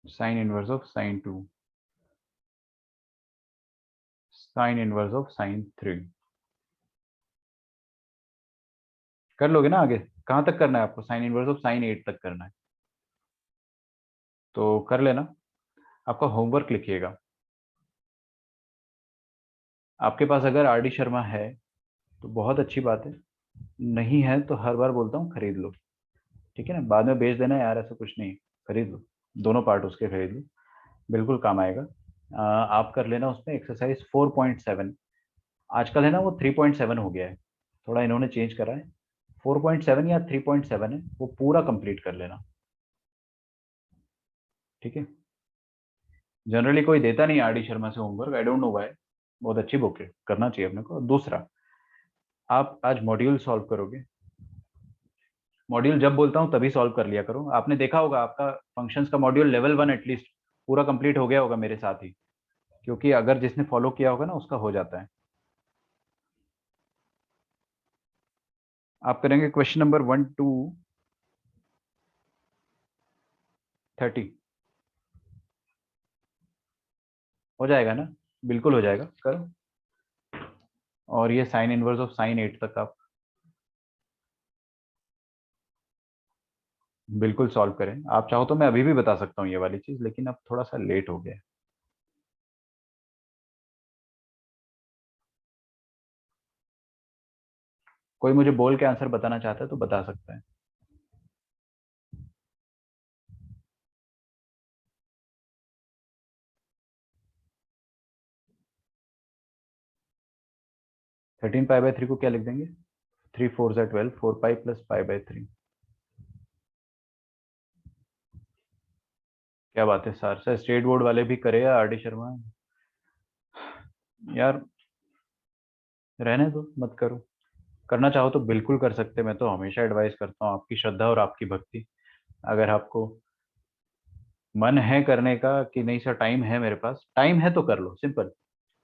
sign inverse of sign 2, sign inverse of sign 3। कर लोगे ना आगे? कहां तक करना है आपको? साइन इनवर्स ऑफ साइन 8 तक करना है, तो कर लेना। आपका होमवर्क लिखिएगा। आपके पास अगर आर डी शर्मा है तो बहुत अच्छी बात है, नहीं है तो हर बार बोलता हूँ खरीद लो। ठीक है ना, बाद में बेच देना यार, ऐसा कुछ नहीं, खरीद लो। दोनों पार्ट उसके खरीद लो, बिल्कुल काम आएगा। आप कर लेना उसमें एक्सरसाइज 4.7। आजकल है ना वो 3.7 हो गया है, थोड़ा इन्होंने चेंज करा है। 4.7 या 3.7 है, वो पूरा कंप्लीट कर लेना। ठीक है। जनरली कोई देता नहीं आर डी शर्मा से homework, I don't know why. बहुत अच्छी बुक है, करना चाहिए अपने को। दूसरा, आप आज मॉड्यूल सॉल्व करोगे। मॉड्यूल जब बोलता हूँ तभी सॉल्व कर लिया करो। आपने देखा होगा आपका फंक्शंस का मॉड्यूल लेवल 1 एटलीस्ट पूरा कंप्लीट हो गया होगा मेरे साथ ही, क्योंकि अगर जिसने फॉलो किया होगा ना उसका हो जाता है। आप करेंगे क्वेश्चन नंबर 1 टू 30। हो जाएगा ना? बिल्कुल हो जाएगा, करो। और ये साइन इनवर्स ऑफ साइन 8 तक आप बिल्कुल सॉल्व करें। आप चाहो तो मैं अभी भी बता सकता हूँ ये वाली चीज, लेकिन अब थोड़ा सा लेट हो गया है। कोई मुझे बोल के आंसर बताना चाहता है तो बता सकता है। थर्टीन पाई बाई थ्री को क्या लिख देंगे? 3 4 ज़ा 12, 4 पाई प्लस पाई बाई 3। क्या बात है सर, सर स्टेट बोर्ड वाले भी करे या आर डी शर्मा? यार रहने दो, मत करो। करना चाहो तो बिल्कुल कर सकते, मैं तो हमेशा एडवाइस करता हूँ, आपकी श्रद्धा और आपकी भक्ति। अगर आपको मन है करने का कि नहीं सर टाइम है मेरे पास, टाइम है तो कर लो, simple.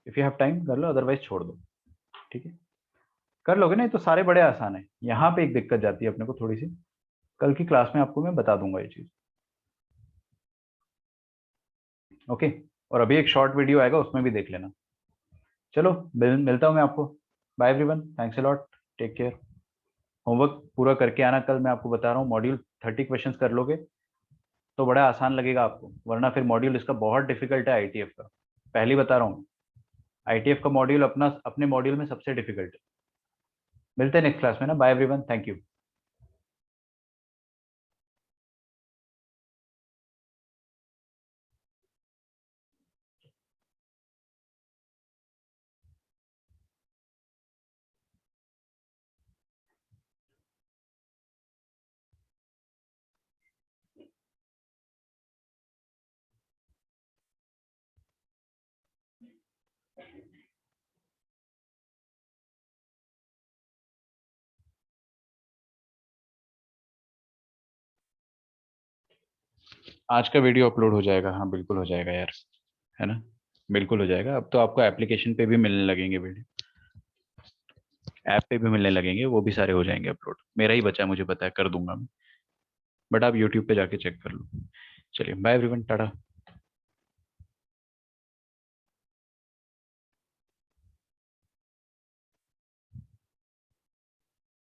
If you have time कर लो, अदरवाइज छोड़ दो। ठीक है, कर लोगे नहीं तो सारे बड़े आसान है। यहाँ पे एक दिक्कत जाती है अपने को थोड़ी सी, कल की क्लास में आपको मैं बता दूंगा ये चीज। ओके, और अभी एक शॉर्ट वीडियो आएगा, उसमें भी देख लेना। चलो मिलता हूँ मैं आपको। Bye everyone, thanks a lot, take care. Homework पूरा करके आना, कल मैं आपको बता रहा हूँ मॉड्यूल 30 क्वेश्चंस कर लोगे तो बड़ा आसान लगेगा आपको, वरना फिर मॉड्यूल इसका बहुत डिफिकल्ट है आईटीएफ का, पहले ही बता रहा हूँ। आईटीएफ का मॉड्यूल अपना अपने मॉड्यूल में सबसे डिफिकल्ट है। मिलते हैं नेक्स्ट क्लास में ना, बाय एवरीवन, थैंक यू। आज का वीडियो अपलोड हो जाएगा, हाँ बिल्कुल हो जाएगा यार, है ना, बिल्कुल हो जाएगा। अब तो आपको एप्लीकेशन पे भी मिलने लगेंगे वीडियो, ऐप पे भी मिलने लगेंगे, वो भी सारे हो जाएंगे अपलोड। मेरा ही बचा है, मुझे पता है, कर दूंगा मैं, बट आप यूट्यूब पे जाके चेक कर लो। चलिए बाय एवरीवन, टाटा।